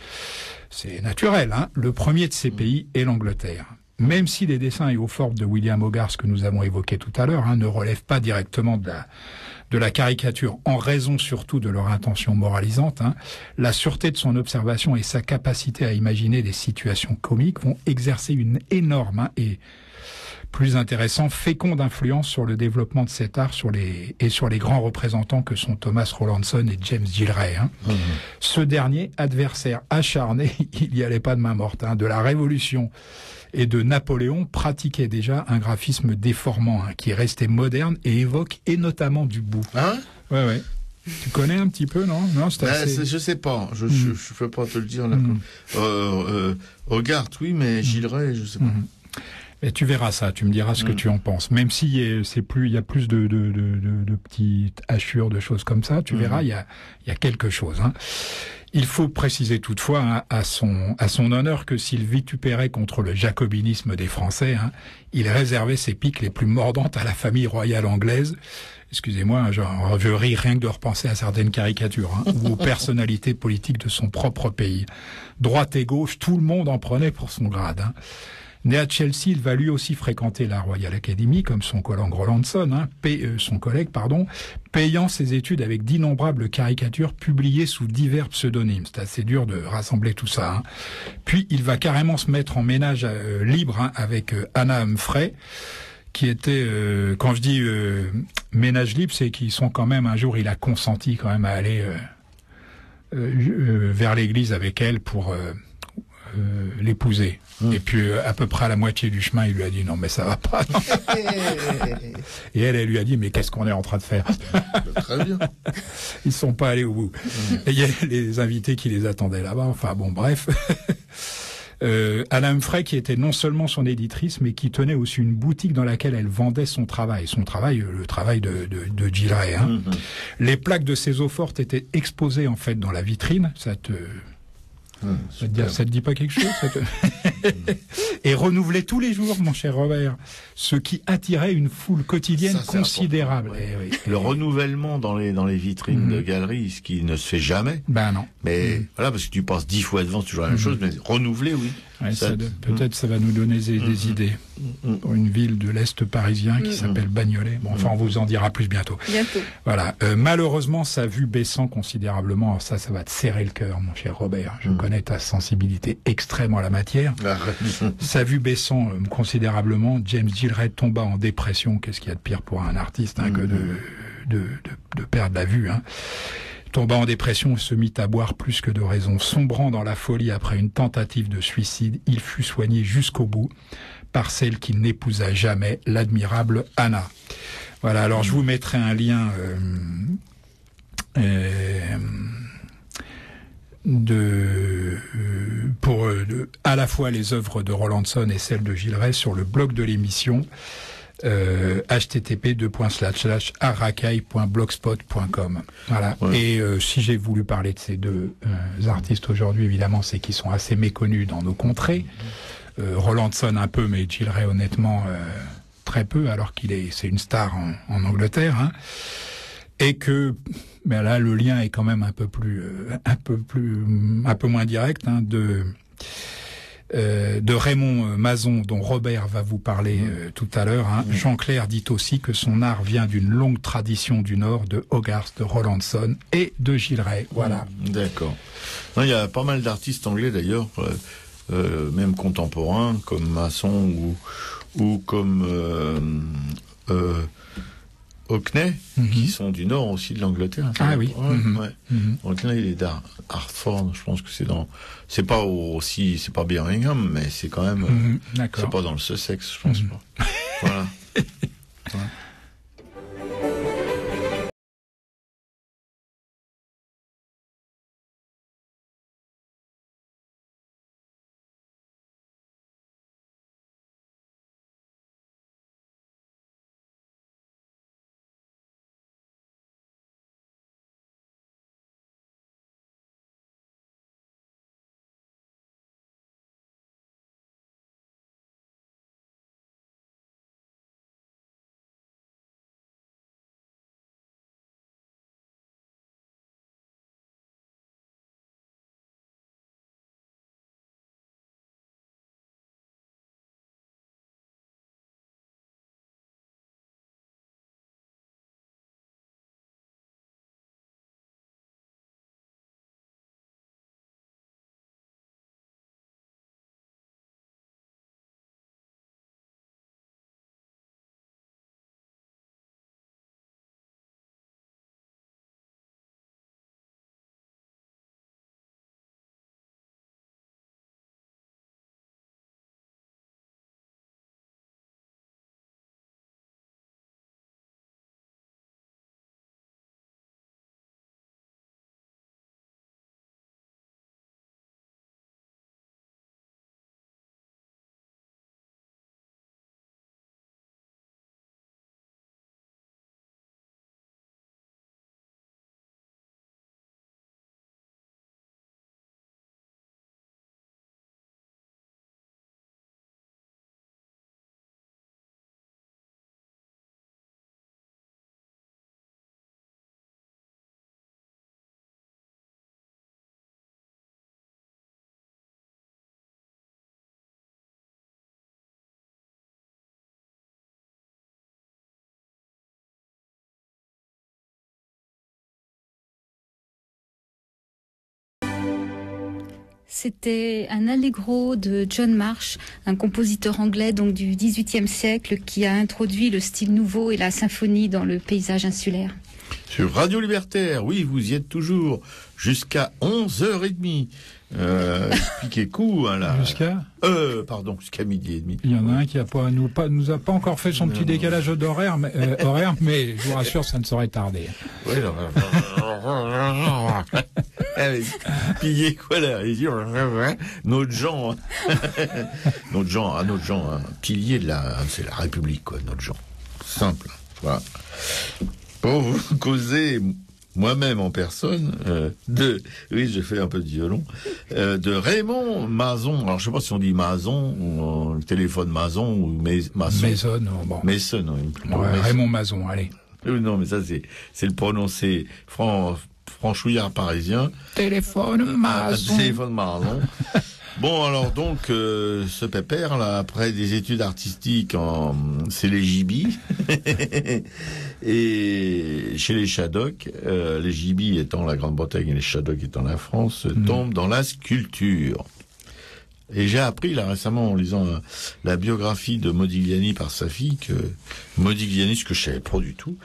C'est naturel, hein. Le premier de ces pays est l'Angleterre. Même si les dessins et aux formes de William Hogarth que nous avons évoqués tout à l'heure, hein, ne relèvent pas directement de la caricature, en raison surtout de leur intention moralisante, hein, la sûreté de son observation et sa capacité à imaginer des situations comiques vont exercer une énorme, hein, et plus intéressant, féconde influence sur le développement de cet art sur les grands représentants que sont Thomas Rowlandson et James Gillray. Hein. Ce dernier, adversaire acharné, il n'y allait pas de main morte, hein, de la Révolution et de Napoléon, pratiquait déjà un graphisme déformant, hein, qui est resté moderne et évoque et notamment du bout. Hein? Ouais. Tu connais un petit peu, non? Non, c'est assez... Je sais pas, je peux pas te le dire là. Hogarth, oui, mais Gillray, je sais pas. Et tu verras ça, tu me diras ce que tu en penses. Même si il y a plus de petites hachures, de choses comme ça, tu verras, il y a quelque chose, hein. Il faut préciser toutefois à son honneur que s'il vitupérait contre le jacobinisme des Français, il réservait ses piques les plus mordantes à la famille royale anglaise. Excusez-moi, je ris rien que de repenser à certaines caricatures, ou aux personnalités politiques de son propre pays. Droite et gauche, tout le monde en prenait pour son grade. Né à Chelsea, il va lui aussi fréquenter la Royal Academy, comme son collègue Rollandson, payant ses études avec d'innombrables caricatures publiées sous divers pseudonymes. C'est assez dur de rassembler tout ça. Puis il va carrément se mettre en ménage libre avec Anna Humphrey, qui était, quand je dis ménage libre, c'est qu'ils sont quand même, un jour, il a consenti quand même à aller vers l'église avec elle pour l'épouser. Et puis à peu près à la moitié du chemin, il lui a dit non mais ça va pas. Et elle lui a dit mais qu'est-ce qu'on est en train de faire? Très bien. Ils sont pas allés au bout. Et il y a les invités qui les attendaient là-bas. Enfin bon, bref. Anna Humphrey, qui était non seulement son éditrice, mais qui tenait aussi une boutique dans laquelle elle vendait son travail, le travail de Gillray. Les plaques de ses eaux-fortes étaient exposées en fait dans la vitrine. Ça te dit pas quelque chose? Et renouvelé tous les jours, mon cher Robert, ce qui attirait une foule quotidienne considérable. Oui. Le renouvellement dans les vitrines de galeries, ce qui ne se fait jamais. Ben non. Mais voilà, parce que tu passes 10 fois devant, c'est toujours la même chose, mais renouveler, oui. Ouais, peut-être ça va nous donner des idées pour une ville de l'Est parisien qui s'appelle Bagnolet. Bon, enfin, on vous en dira plus bientôt. Voilà. Malheureusement, sa vue baissant considérablement. Alors ça va te serrer le cœur, mon cher Robert. Je connais ta sensibilité extrême en la matière. Sa vue baissant considérablement, James Gillray tomba en dépression. Qu'est-ce qu'il y a de pire pour un artiste que de perdre la vue, Tomba en dépression et se mit à boire plus que de raison. Sombrant dans la folie après une tentative de suicide, il fut soigné jusqu'au bout par celle qu'il n'épousa jamais, l'admirable Anna. Voilà, alors je vous mettrai un lien pour à la fois les œuvres de Rollandson et celles de Gillray sur le blog de l'émission. http://arracaille.blogspot.com. Voilà. Ouais. Et si j'ai voulu parler de ces deux artistes aujourd'hui, évidemment, c'est qu'ils sont assez méconnus dans nos contrées. Rollandson un peu, mais Gillray honnêtement très peu, alors c'est une star en Angleterre. Et que, ben là, le lien est quand même un peu moins direct de Raymond Mazon, dont Robert va vous parler tout à l'heure. Jean-Clair dit aussi que son art vient d'une longue tradition du Nord, de Hogarth, de Rollandson et de Gillray. Voilà. D'accord. Il y a pas mal d'artistes anglais d'ailleurs, même contemporains, comme Masson ou comme Hockney, qui sont du nord aussi de l'Angleterre. Ah oui. Hockney, il est d'Hartford, je pense que c'est pas Birmingham, mais c'est quand même, c'est pas dans le Sussex, je pense pas. Voilà. C'était un allegro de John Marsh, un compositeur anglais donc du XVIIIe siècle qui a introduit le style nouveau et la symphonie dans le paysage insulaire. Sur Radio Libertaire, oui, vous y êtes toujours, jusqu'à 11h30. Piquez coup, hein, là. Jusqu'à jusqu'à midi et demi. Il y en a un qui nous a pas encore fait son petit décalage d'horaire, mais je vous rassure, ça ne saurait tarder. Oui, Piquez quoi là? Notre gens, un pilier de c'est la République, quoi, notre gens. Simple, voilà. Pour vous causer, moi-même en personne, oui, j'ai fait un peu de violon, de Raymond Mazon. Alors, je sais pas si on dit Mazon, ou téléphone Mazon, ou Mason. Maison, bon. Mason, oui. Ouais, Raymond Mazon, allez. Non, mais ça, c'est le prononcé franchouillard parisien. Téléphone Mazon. Téléphone Mazon. Bon, alors donc, ce pépère, là, après des études artistiques c'est les gibis, et chez les Shadocks, les gibis étant la Grande-Bretagne et les Shadocks étant la France, tombent dans la sculpture. Et j'ai appris, là, récemment, en lisant la biographie de Modigliani par sa fille, que Modigliani, ce que je savais pas du tout,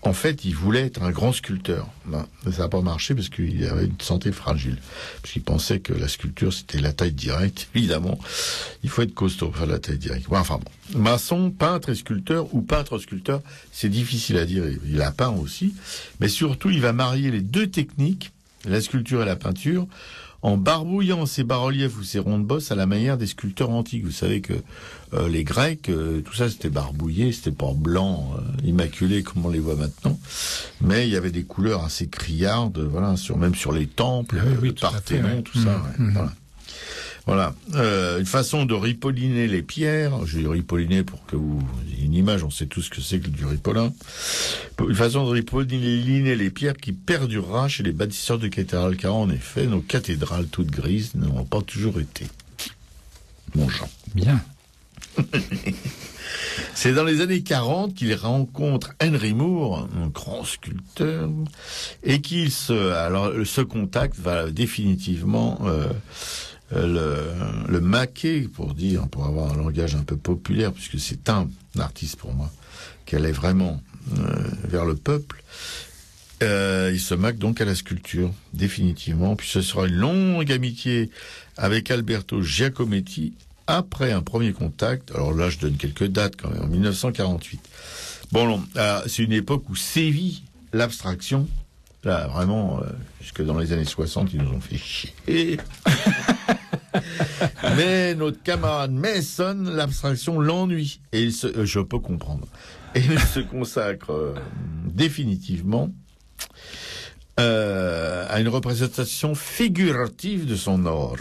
en fait, il voulait être un grand sculpteur. Ben, ça n'a pas marché parce qu'il avait une santé fragile. Parce qu'il pensait que la sculpture, c'était la taille directe. Évidemment, il faut être costaud pour faire la taille directe. Ouais, enfin bon. Maçon, peintre et sculpteur, ou peintre-sculpteur, c'est difficile à dire. Il a peint aussi. Mais surtout, il va marier les deux techniques, la sculpture et la peinture, en barbouillant ses bas-reliefs ou ses ronds de bosse à la manière des sculpteurs antiques. Vous savez que les Grecs, tout ça c'était barbouillé, c'était pas blanc, immaculé comme on les voit maintenant, mais il y avait des couleurs assez criardes, voilà, même sur les temples, Parthénon, tout ça. Ouais, voilà. Voilà, une façon de ripolliner les pierres. Je vais ripolliner pour que vous ayez une image. On sait tous ce que c'est que du ripolin. Une façon de ripolliner les pierres qui perdurera chez les bâtisseurs de cathédrales, car en effet, nos cathédrales toutes grises n'ont pas toujours été. Mon Jean. Bien. C'est dans les années 40 qu'il rencontre Henry Moore, un grand sculpteur, et ce contact va définitivement le maquer, pour avoir un langage un peu populaire, puisque c'est un artiste pour moi, qui allait vraiment vers le peuple. Il se maque donc à la sculpture, définitivement. Puis ce sera une longue amitié avec Alberto Giacometti, après un premier contact. Alors là, je donne quelques dates quand même, en 1948. Bon, c'est une époque où sévit l'abstraction. Là, vraiment, jusque dans les années 60, ils nous ont fait chier. Mais notre camarade Mason, l'abstraction l'ennuie. Et je peux comprendre. Et il se consacre définitivement à une représentation figurative de son art,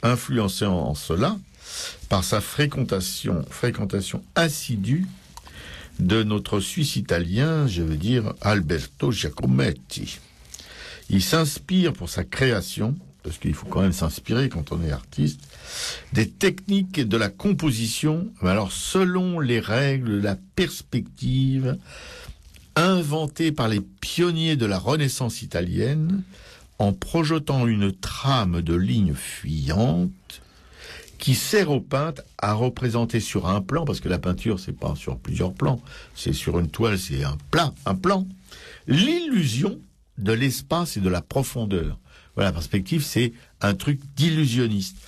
influencé en cela par sa fréquentation assidue de notre Suisse italien, je veux dire Alberto Giacometti. Il s'inspire pour sa création, parce qu'il faut quand même s'inspirer quand on est artiste, des techniques de la composition, alors selon les règles de la perspective, inventées par les pionniers de la Renaissance italienne, en projetant une trame de lignes fuyantes, qui sert au peintre à représenter sur un plan, parce que la peinture, c'est pas sur plusieurs plans, c'est sur une toile, c'est un plan, l'illusion de l'espace et de la profondeur. Voilà, la perspective, c'est un truc d'illusionniste.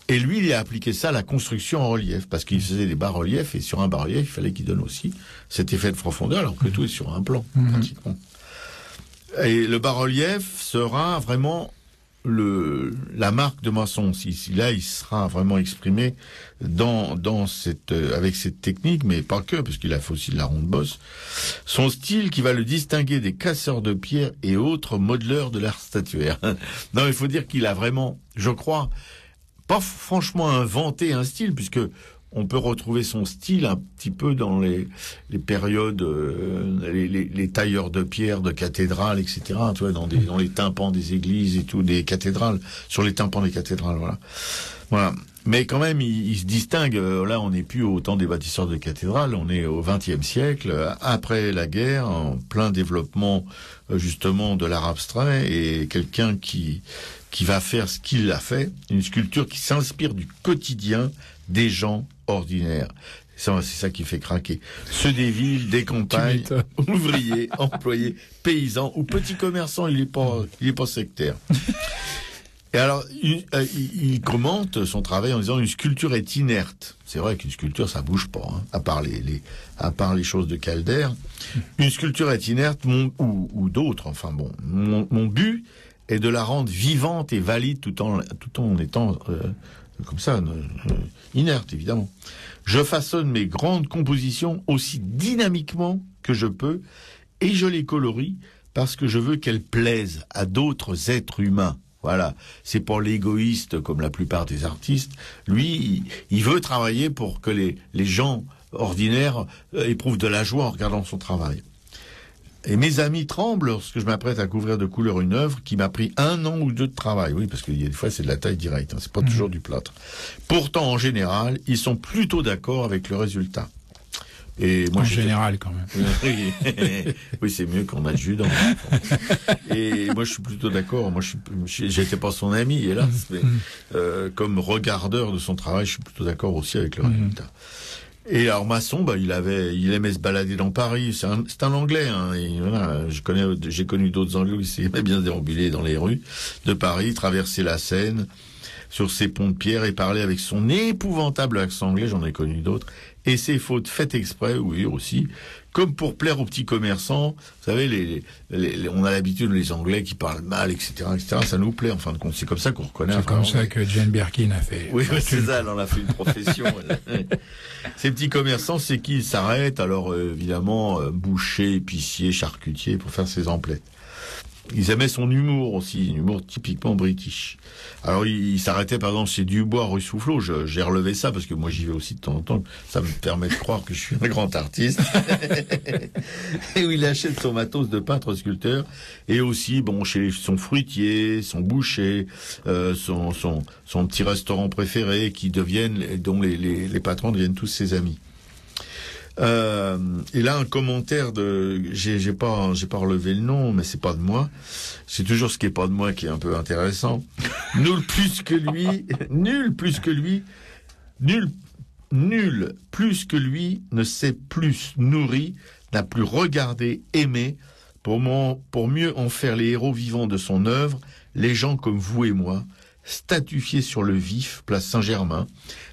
Et lui, il a appliqué ça à la construction en relief, parce qu'il faisait des bas-reliefs, et sur un bas-relief, il fallait qu'il donne aussi cet effet de profondeur, alors que tout est sur un plan, pratiquement. Et le bas-relief sera vraiment la marque de Masson. Là, il sera vraiment exprimé avec cette technique, mais pas que, parce qu'il a fait aussi de la ronde bosse. Son style qui va le distinguer des casseurs de pierre et autres modeleurs de l'art statuaire. Non, il faut dire qu'il a vraiment, je crois, pas franchement inventé un style, puisque on peut retrouver son style un petit peu dans les périodes, les tailleurs de pierre de cathédrales, etc. Tu vois, dans les tympans des églises et tout, des cathédrales, sur les tympans des cathédrales, voilà. Mais quand même, il se distingue. Là, on n'est plus au temps des bâtisseurs de cathédrales, on est au XXe siècle, après la guerre, en plein développement justement de l'art abstrait, et quelqu'un qui qui va faire ce qu'il a fait, une sculpture qui s'inspire du quotidien des gens ordinaires. C'est ça qui fait craquer. Ceux des villes, des campagnes, ouvriers, employés, paysans ou petits commerçants, il est pas sectaire. Et alors, il commente son travail en disant une sculpture est inerte. C'est vrai qu'une sculpture, ça bouge pas, hein, à part les choses de Calder. Une sculpture est inerte, ou d'autres. Enfin bon, mon but est de la rendre vivante et valide tout en étant comme ça, inerte évidemment. Je façonne mes grandes compositions aussi dynamiquement que je peux, et je les colorie parce que je veux qu'elles plaisent à d'autres êtres humains. Voilà, c'est pas l'égoïste comme la plupart des artistes. Lui, il veut travailler pour que les gens ordinaires éprouvent de la joie en regardant son travail. Et mes amis tremblent lorsque je m'apprête à couvrir de couleur une œuvre qui m'a pris 1 an ou 2 de travail. Oui, parce qu'il y a des fois c'est de la taille directe, hein, c'est pas toujours du plâtre. Pourtant, en général, ils sont plutôt d'accord avec le résultat. Et moi, en général, quand même. Oui, c'est mieux qu'on adjudant. Et moi, je suis plutôt d'accord. Moi, j'étais pas son ami, hélas, mais comme regardeur de son travail, je suis plutôt d'accord aussi avec le résultat. Et alors Masson, il aimait se balader dans Paris. C'est un Anglais, hein. Et voilà, j'ai connu d'autres Anglais qui aimaient bien se déambuler dans les rues de Paris, traverser la Seine sur ses ponts de pierre et parler avec son épouvantable accent anglais. J'en ai connu d'autres. Et ses fautes faites exprès, oui aussi, comme pour plaire aux petits commerçants. Vous savez, on a l'habitude les Anglais qui parlent mal, etc., etc. Ça nous plaît en fin de compte. C'est comme ça qu'on reconnaît. C'est comme ça que Jane Birkin a fait. Oui, c'est ça. Elle en a fait une profession. Ces petits commerçants, c'est qui s'arrêtent. Alors évidemment, boucher, épicier, charcutier pour faire ses emplettes. Ils aimaient son humour aussi, un humour typiquement british. Alors il s'arrêtait par exemple chez Dubois rue Soufflot. J'ai relevé ça parce que moi j'y vais aussi de temps en temps. Ça me permet de croire que je suis un grand artiste. Et où il achète son matos de peintre sculpteur et aussi chez son fruitier, son boucher, son petit restaurant préféré dont les patrons deviennent tous ses amis. Et là un commentaire j'ai pas relevé le nom, mais c'est pas de moi. C'est toujours ce qui est pas de moi qui est un peu intéressant. Nul plus que lui ne s'est plus nourri, n'a plus regardé, aimé, pour mieux en faire les héros vivants de son œuvre, les gens comme vous et moi, statufiés sur le vif, place Saint-Germain,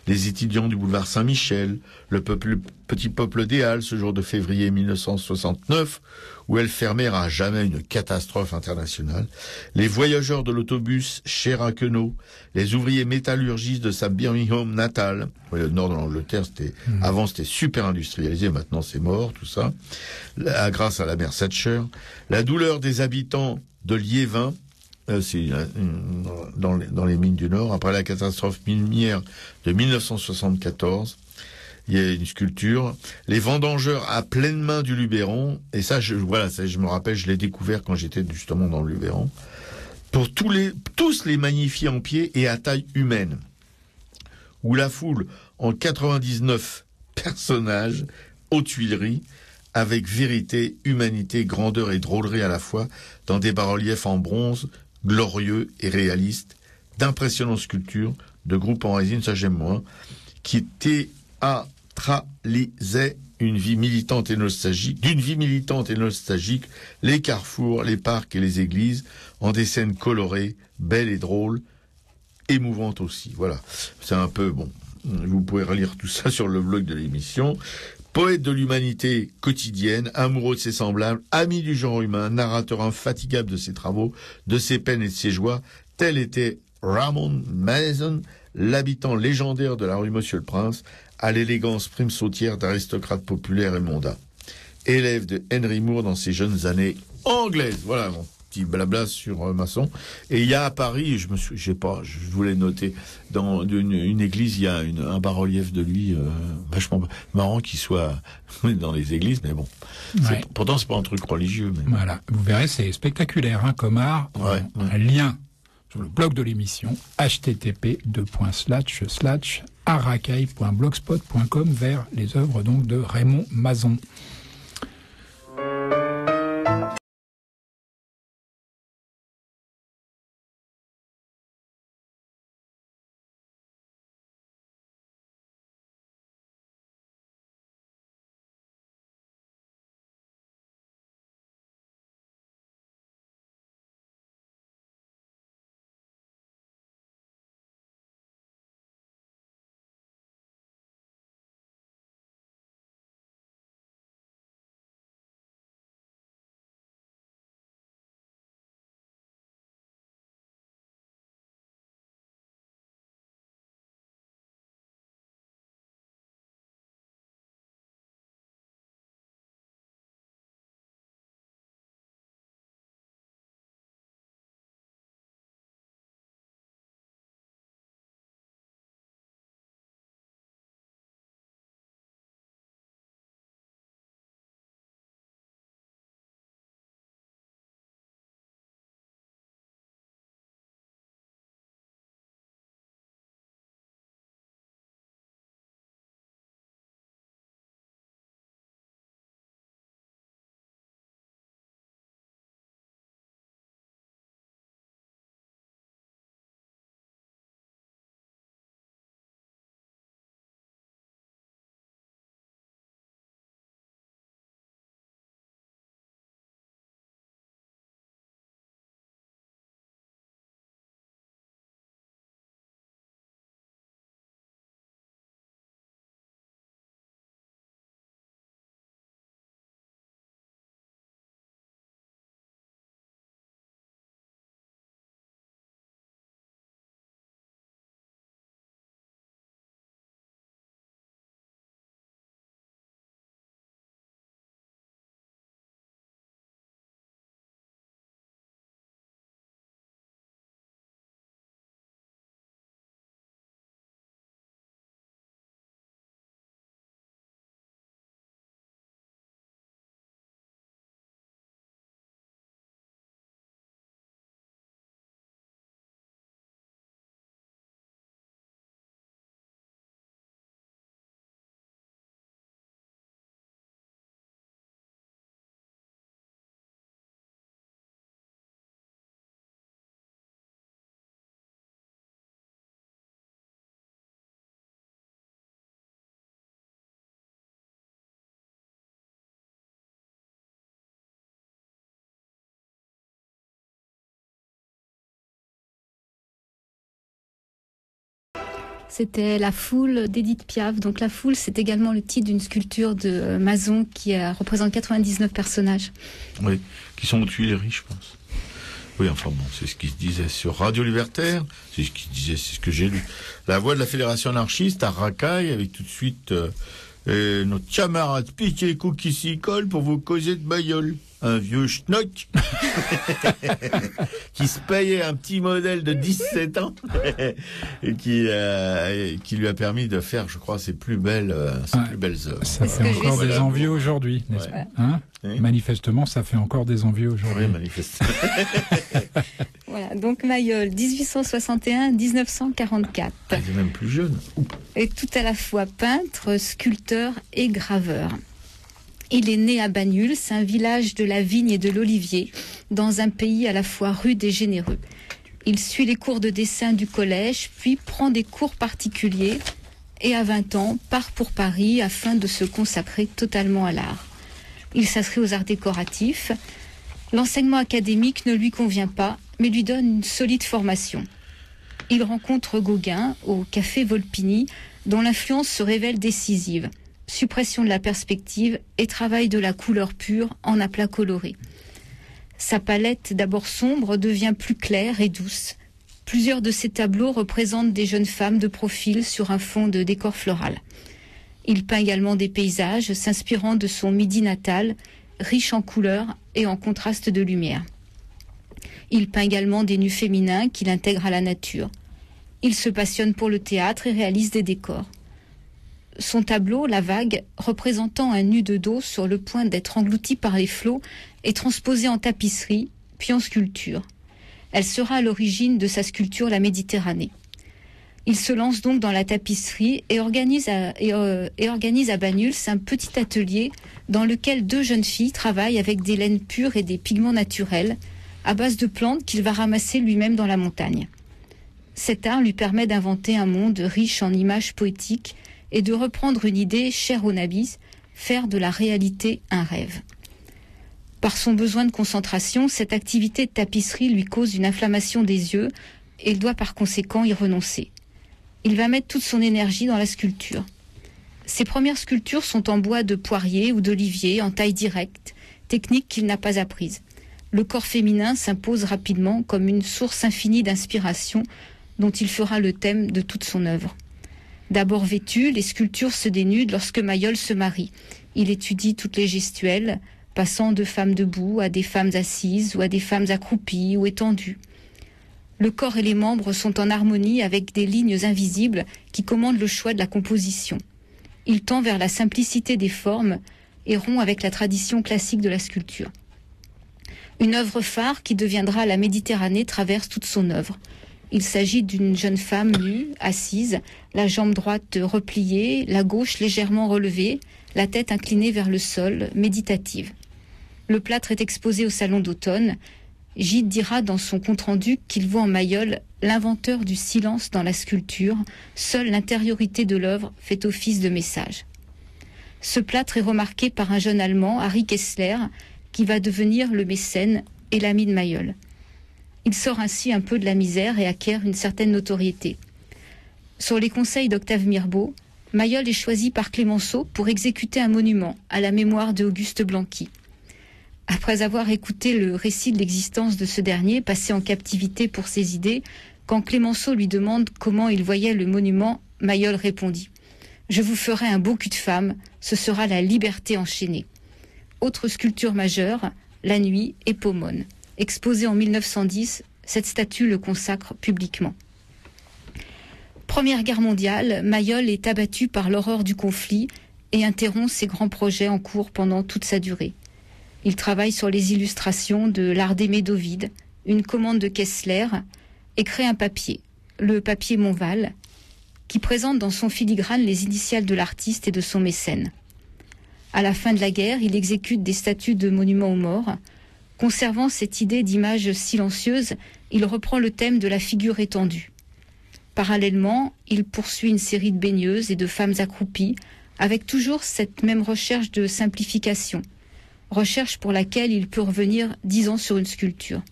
les étudiants du boulevard Saint-Michel, le petit peuple des Halles, ce jour de février 1969, où elles fermèrent à jamais une catastrophe internationale, les voyageurs de l'autobus chers à Queneau, les ouvriers métallurgistes de sa Birmingham natale. Oui, le nord de l'Angleterre, avant c'était super industrialisé, maintenant c'est mort, tout ça, grâce à la mer Thatcher, la douleur des habitants de Liévin, c'est dans les mines du Nord. Après la catastrophe minière de 1974, il y a une sculpture. Les vendangeurs à pleine main du Luberon, et ça, je me rappelle, je l'ai découvert quand j'étais justement dans le Luberon, pour tous les magnifier en pied et à taille humaine. Où la foule, en 99 personnages, aux Tuileries, avec vérité, humanité, grandeur et drôlerie à la fois, dans des bas-reliefs en bronze, glorieux et réalistes, d'impressionnantes sculptures, de groupes en résine, ça j'aime moins, qui théâtralisaient d'une vie militante et nostalgique, les carrefours, les parcs et les églises, en des scènes colorées, belles et drôles, émouvantes aussi. Voilà, c'est un peu bon. Vous pouvez relire tout ça sur le blog de l'émission. Poète de l'humanité quotidienne, amoureux de ses semblables, ami du genre humain, narrateur infatigable de ses travaux, de ses peines et de ses joies, tel était Ramon Mason, l'habitant légendaire de la rue Monsieur le Prince, à l'élégance prime sautière d'aristocrate populaire et mondain. Élève de Henry Moore dans ses jeunes années anglaises. Voilà mon petit blabla sur Masson. Et il y a à Paris, je voulais noter, dans une église, il y a un bas-relief de lui, vachement marrant qu'il soit dans les églises, mais bon. Ouais. Pourtant, c'est pas un truc religieux. Mais... Voilà. Vous verrez, c'est spectaculaire, hein, comme art. Ouais. Un lien sur le blog de l'émission, http://aracaille.blogspot.com vers les œuvres donc de Raymond Mazon. C'était La Foule d'Édith Piaf. Donc La Foule, c'est également le titre d'une sculpture de Mazon qui représente 99 personnages. Oui, qui sont aux Tuileries, je pense. Oui, enfin bon, c'est ce qui se disait sur Radio Libertaire, c'est ce qui se disait, c'est ce que j'ai lu. La voix de la Fédération anarchiste à Racaille, avec tout de suite notre camarade Piquet-Cou qui s'y colle pour vous causer de bagnole. Un vieux schnock qui se payait un petit modèle de 17 ans et qui lui a permis de faire, je crois, ses plus belles œuvres. Ça fait encore des envieux aujourd'hui, n'est-ce pas, hein? Oui. Manifestement, ça fait encore des envieux aujourd'hui. Oui, manifestement. Voilà, donc Mayol, 1861-1944. Il est même plus jeune. Et tout à la fois peintre, sculpteur et graveur. Il est né à Banyuls, un village de la vigne et de l'olivier, dans un pays à la fois rude et généreux. Il suit les cours de dessin du collège, puis prend des cours particuliers et à 20 ans part pour Paris afin de se consacrer totalement à l'art. Il s'inscrit aux arts décoratifs. L'enseignement académique ne lui convient pas, mais lui donne une solide formation. Il rencontre Gauguin au Café Volpini, dont l'influence se révèle décisive. Suppression de la perspective et travail de la couleur pure en aplats colorés. Sa palette, d'abord sombre, devient plus claire et douce. Plusieurs de ses tableaux représentent des jeunes femmes de profil sur un fond de décor floral. Il peint également des paysages s'inspirant de son Midi natal, riche en couleurs et en contraste de lumière. Il peint également des nus féminins qu'il intègre à la nature. Il se passionne pour le théâtre et réalise des décors. Son tableau, La Vague, représentant un nu de dos sur le point d'être englouti par les flots, est transposé en tapisserie, puis en sculpture. Elle sera à l'origine de sa sculpture La Méditerranée. Il se lance donc dans la tapisserie et organise à Banyuls un petit atelier dans lequel 2 jeunes filles travaillent avec des laines pures et des pigments naturels, à base de plantes qu'il va ramasser lui-même dans la montagne. Cet art lui permet d'inventer un monde riche en images poétiques et de reprendre une idée chère au Nabis, faire de la réalité un rêve. Par son besoin de concentration, cette activité de tapisserie lui cause une inflammation des yeux et il doit par conséquent y renoncer. Il va mettre toute son énergie dans la sculpture. Ses premières sculptures sont en bois de poirier ou d'olivier, en taille directe, technique qu'il n'a pas apprise. Le corps féminin s'impose rapidement comme une source infinie d'inspiration dont il fera le thème de toute son œuvre. D'abord vêtu, les sculptures se dénudent lorsque Mayol se marie. Il étudie toutes les gestuelles, passant de femmes debout à des femmes assises ou à des femmes accroupies ou étendues. Le corps et les membres sont en harmonie avec des lignes invisibles qui commandent le choix de la composition. Il tend vers la simplicité des formes et rompt avec la tradition classique de la sculpture. Une œuvre phare qui deviendra La Méditerranée traverse toute son œuvre. Il s'agit d'une jeune femme nue, assise, la jambe droite repliée, la gauche légèrement relevée, la tête inclinée vers le sol, méditative. Le plâtre est exposé au salon d'automne. Gide dira dans son compte-rendu qu'il voit en Mayol l'inventeur du silence dans la sculpture. Seule l'intériorité de l'œuvre fait office de message. Ce plâtre est remarqué par un jeune Allemand, Harry Kessler, qui va devenir le mécène et l'ami de Mayol. Il sort ainsi un peu de la misère et acquiert une certaine notoriété. Sur les conseils d'Octave Mirbeau, Mayol est choisi par Clémenceau pour exécuter un monument à la mémoire d'Auguste Blanqui. Après avoir écouté le récit de l'existence de ce dernier, passé en captivité pour ses idées, quand Clémenceau lui demande comment il voyait le monument, Mayol répondit « Je vous ferai un beau cul de femme, ce sera la liberté enchaînée ». Autre sculpture majeure, La Nuit et Pomone. Exposée en 1910, cette statue le consacre publiquement. Première Guerre mondiale, Mayol est abattu par l'horreur du conflit et interrompt ses grands projets en cours pendant toute sa durée. Il travaille sur les illustrations de L'Art d'aimer d'Ovide, une commande de Kessler, et crée un papier, le papier Montval, qui présente dans son filigrane les initiales de l'artiste et de son mécène. À la fin de la guerre, il exécute des statues de monuments aux morts. Conservant cette idée d'image silencieuse, il reprend le thème de la figure étendue. Parallèlement, il poursuit une série de baigneuses et de femmes accroupies, avec toujours cette même recherche de simplification, recherche pour laquelle il peut revenir 10 ans sur une sculpture.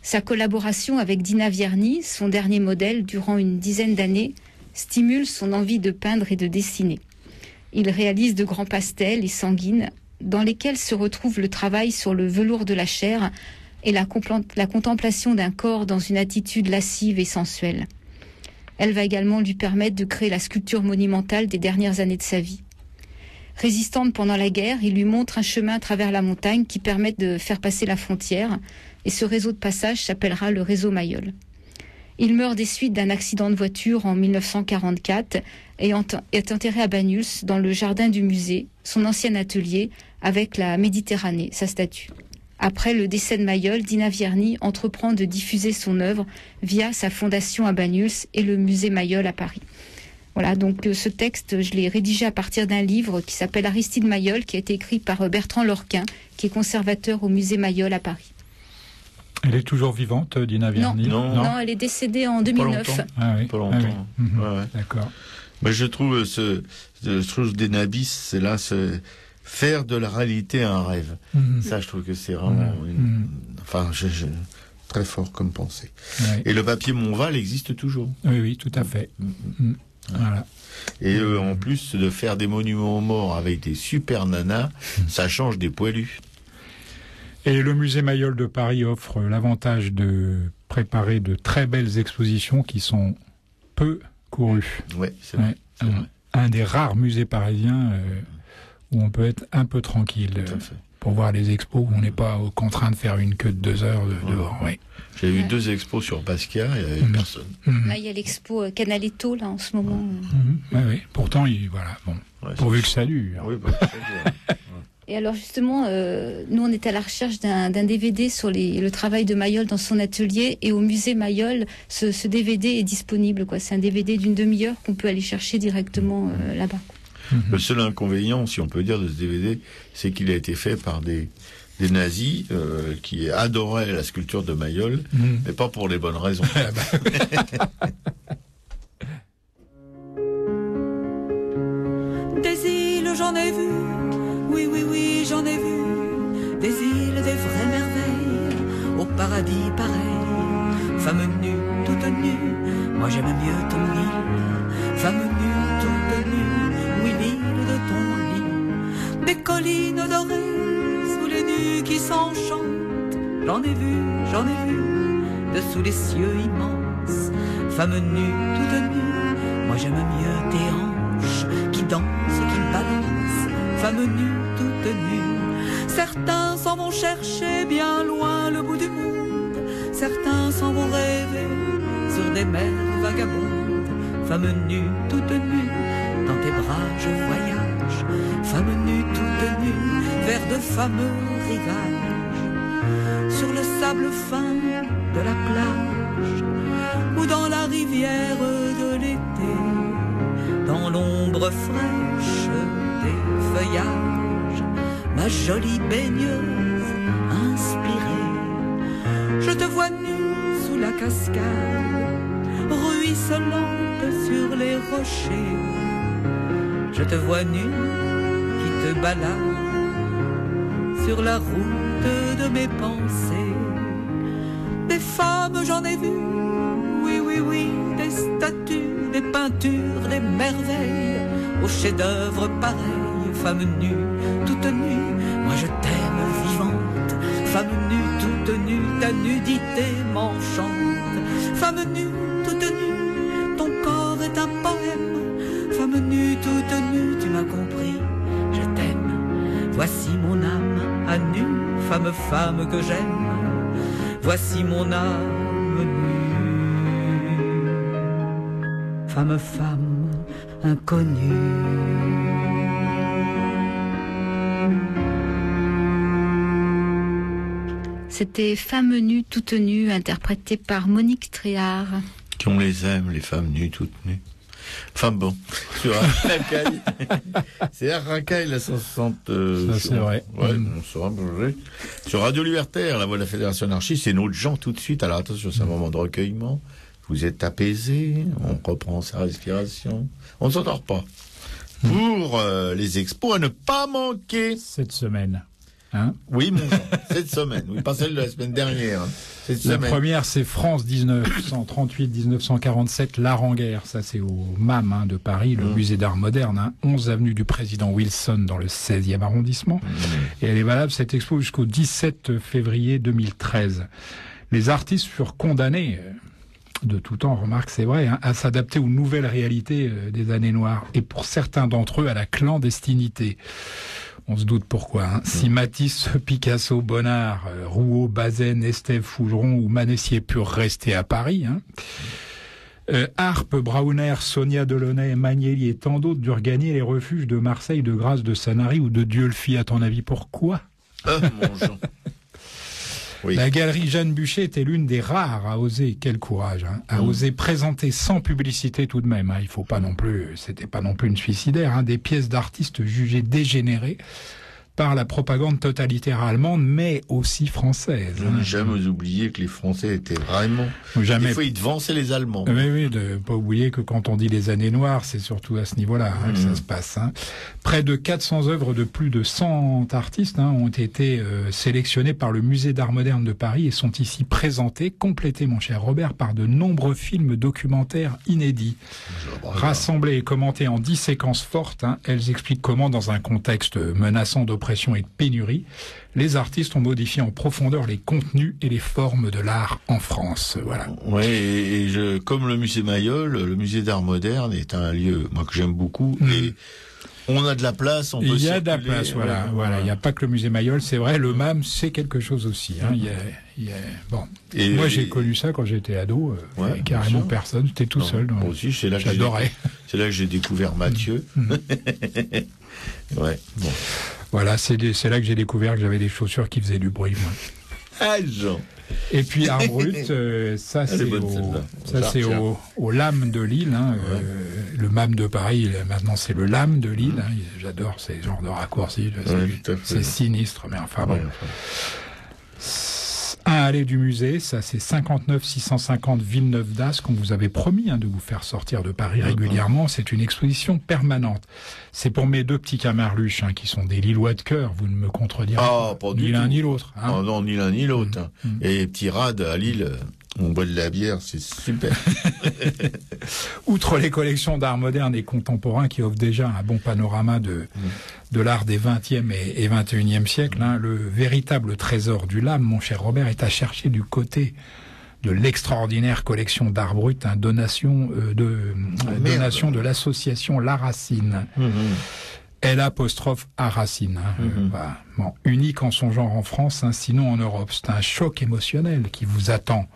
Sa collaboration avec Dina Vierny, son dernier modèle durant une dizaine d'années, stimule son envie de peindre et de dessiner. Il réalise de grands pastels et sanguines dans lesquels se retrouve le travail sur le velours de la chair et la contemplation d'un corps dans une attitude lascive et sensuelle. Elle va également lui permettre de créer la sculpture monumentale des dernières années de sa vie. Résistante pendant la guerre, il lui montre un chemin à travers la montagne qui permet de faire passer la frontière, et ce réseau de passage s'appellera le réseau Mayol. Il meurt des suites d'un accident de voiture en 1944 et est enterré à Banyuls, dans le jardin du musée, son ancien atelier, avec la Méditerranée, sa statue. Après le décès de Mayol, Dina Vierny entreprend de diffuser son œuvre via sa fondation à Banyuls et le musée Mayol à Paris. Voilà, donc ce texte, je l'ai rédigé à partir d'un livre qui s'appelle Aristide Mayol, qui a été écrit par Bertrand Lorquin, qui est conservateur au musée Mayol à Paris. Elle est toujours vivante, Dina Vierny? Non, elle est décédée en 2009. Pas longtemps. Ouais. D'accord. Mais je trouve des Nabis, c'est là, c'est faire de la réalité un rêve. Ça, je trouve que c'est vraiment très fort comme pensée. Ouais. Et le papier Montval existe toujours. Oui, tout à fait. Voilà. Et en plus de faire des monuments aux morts avec des super nanas, ça change des poilus. Et le musée Mayol de Paris offre l'avantage de préparer de très belles expositions qui sont peu courues. Oui, c'est vrai. Un des rares musées parisiens où on peut être un peu tranquille pour voir les expos, où on n'est pas contraint de faire une queue de 2 heures dehors. Oui. J'ai eu 2 expos sur Basquiat et il n'y avait personne. Là, il y a l'expo Canaletto, là, en ce moment. Oui. Pourtant, pourvu que ça dure. Oui, pourvu que ça dure. Et alors justement, nous on était à la recherche d'un DVD sur le travail de Mayol dans son atelier, et au musée Mayol, ce DVD est disponible, quoi. C'est un DVD d'une demi-heure qu'on peut aller chercher directement là-bas. Le seul inconvénient, si on peut dire, de ce DVD, c'est qu'il a été fait par des nazis qui adoraient la sculpture de Mayol, mais pas pour les bonnes raisons. Des îles, j'en ai vu. Oui, j'en ai vu des îles, des vraies merveilles, au paradis pareil. Femme nue, toute nue, moi j'aime mieux ton île. Femme nue, toute nue, oui, l'île de ton lit. Des collines dorées, sous les nues qui s'enchantent. J'en ai vu, dessous les cieux immenses. Femme nue, toute nue, moi j'aime mieux tes hanches qui dansent, qui balancent. Femme nue, toute nue. Certains s'en vont chercher bien loin le bout du monde. Certains s'en vont rêver sur des mers vagabondes. Femme nue, toute nue, dans tes bras je voyage. Femme nue, toute nue, vers de fameux rivages. Sur le sable fin de la plage, ou dans la rivière de l'été, dans l'ombre fraîche des feuillages, ma jolie baigneuse inspirée. Je te vois nue sous la cascade, ruisselante sur les rochers. Je te vois nue qui te balade sur la route de mes pensées. Des femmes j'en ai vu, oui, des statues, des peintures, des merveilles, aux chefs-d'œuvre pareils. Femme nue, toute nue, moi je t'aime vivante. Femme nue, toute nue, ta nudité m'enchante. Femme nue, toute nue, ton corps est un poème. Femme nue, toute nue, tu m'as compris, je t'aime. Voici mon âme à nu, femme que j'aime. Voici mon âme nue, femme inconnue. C'était Femme nue, toute nue, interprétée par Monique Tréhard. On les aime, les femmes nues, toutes nues. Enfin bon, sur Arracaille, c'est Arracaille la 160. Ça c'est vrai. Ouais, on saura bouger. Sur Radio Libertaire, la voix de la Fédération anarchiste, c'est notre gens tout de suite. Alors attention, c'est un moment de recueillement. Vous êtes apaisé, on reprend sa respiration. On ne s'endort pas. Pour les expos à ne pas manquer. Cette semaine. Hein. Oui, mon Jean, cette semaine. Oui, pas celle de la semaine dernière. Hein. Cette La semaine. première, c'est France 1938-1947, l'art en guerre. Ça, c'est au MAM de Paris, le musée d'art moderne, 11 avenue du Président Wilson dans le 16e arrondissement. Et elle est valable, cette expo, jusqu'au 17 février 2013. Les artistes furent condamnés, de tout temps, remarque, c'est vrai, à s'adapter aux nouvelles réalités des années noires. Et pour certains d'entre eux, à la clandestinité. On se doute pourquoi. Si Matisse, Picasso, Bonnard, Rouault, Bazaine, Estève, Fougeron ou Manessier purent rester à Paris, Harpe, Brauner, Sonia Delaunay, Magnelli et tant d'autres durent gagner les refuges de Marseille, de Grasse, de Sanary ou de Dieulefit. À ton avis, pourquoi? Mon Jean. Oui. La galerie Jeanne Buchet était l'une des rares à oser, quel courage, à oser présenter sans publicité tout de même. Il faut pas non plus, c'était pas non plus une suicidaire, des pièces d'artistes jugées dégénérées par la propagande totalitaire allemande, mais aussi française. Je n'ai jamais oublié que les Français étaient vraiment... Jamais. Des fois, ils devançaient les Allemands. Oui, de pas oublier que quand on dit les années noires, c'est surtout à ce niveau-là que ça se passe. Près de 400 œuvres de plus de 100 artistes ont été sélectionnées par le Musée d'Art Moderne de Paris et sont ici présentées, complétées, mon cher Robert, par de nombreux films documentaires inédits. Rassemblés et commentés en 10 séquences fortes, elles expliquent comment, dans un contexte menaçant d'oppression et de pénurie, les artistes ont modifié en profondeur les contenus et les formes de l'art en France. Voilà. Oui, et comme le musée Mayol, le musée d'art moderne est un lieu, moi, que j'aime beaucoup, et on a de la place, on peut Il y a circuler, de la place, voilà. Il n'y a pas que le musée Mayol, c'est vrai, le MAM, c'est quelque chose aussi. Bon. Et moi, j'ai connu ça quand j'étais ado, carrément personne, j'étais tout seul. Moi aussi, c'est là que j'adorais. C'est là que j'ai découvert Mathieu. Ouais, bon. Voilà, c'est là que j'ai découvert que j'avais des chaussures qui faisaient du bruit, moi. Ah, Jean. Et puis Art Brut, ça c'est au LAM de Lille, le MAM de Paris, maintenant c'est le LAM de Lille, j'adore ces genres de raccourcis, c'est sinistre, mais enfin bon. Un allée du musée, ça c'est 59 650 Villeneuve d'Ascq, qu'on vous avait promis de vous faire sortir de Paris régulièrement. C'est une exposition permanente. C'est pour mes deux petits camarluches qui sont des Lillois de cœur, vous ne me contredirez pas ni l'un ni l'autre. Non, ni l'un ni l'autre. Et les petits rades à Lille, on boit de la bière, c'est super. Outre les collections d'art moderne et contemporain qui offrent déjà un bon panorama de l'art des 20e et 21e siècles, le véritable trésor du LAM, mon cher Robert, est à chercher du côté de l'extraordinaire collection d'art brut, donation de l'association La Racine. L'' à Racine. Voilà. Bon, unique en son genre en France, sinon en Europe. C'est un choc émotionnel qui vous attend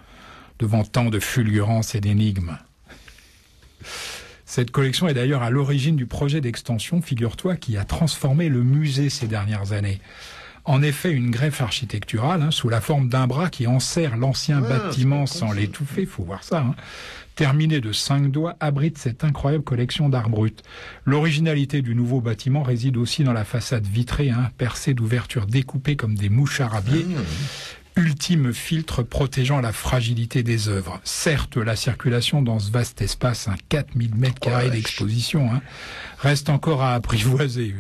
devant tant de fulgurances et d'énigmes. Cette collection est d'ailleurs à l'origine du projet d'extension, figure-toi, qui a transformé le musée ces dernières années. En effet, une greffe architecturale, sous la forme d'un bras qui enserre l'ancien bâtiment sans l'étouffer, faut voir ça, terminé de 5 doigts, abrite cette incroyable collection d'art brut. L'originalité du nouveau bâtiment réside aussi dans la façade vitrée, percée d'ouvertures découpées comme des mouches arabiées, ultime filtre protégeant la fragilité des œuvres. Certes, la circulation dans ce vaste espace, 4000 mètres carrés d'exposition, reste encore à apprivoiser.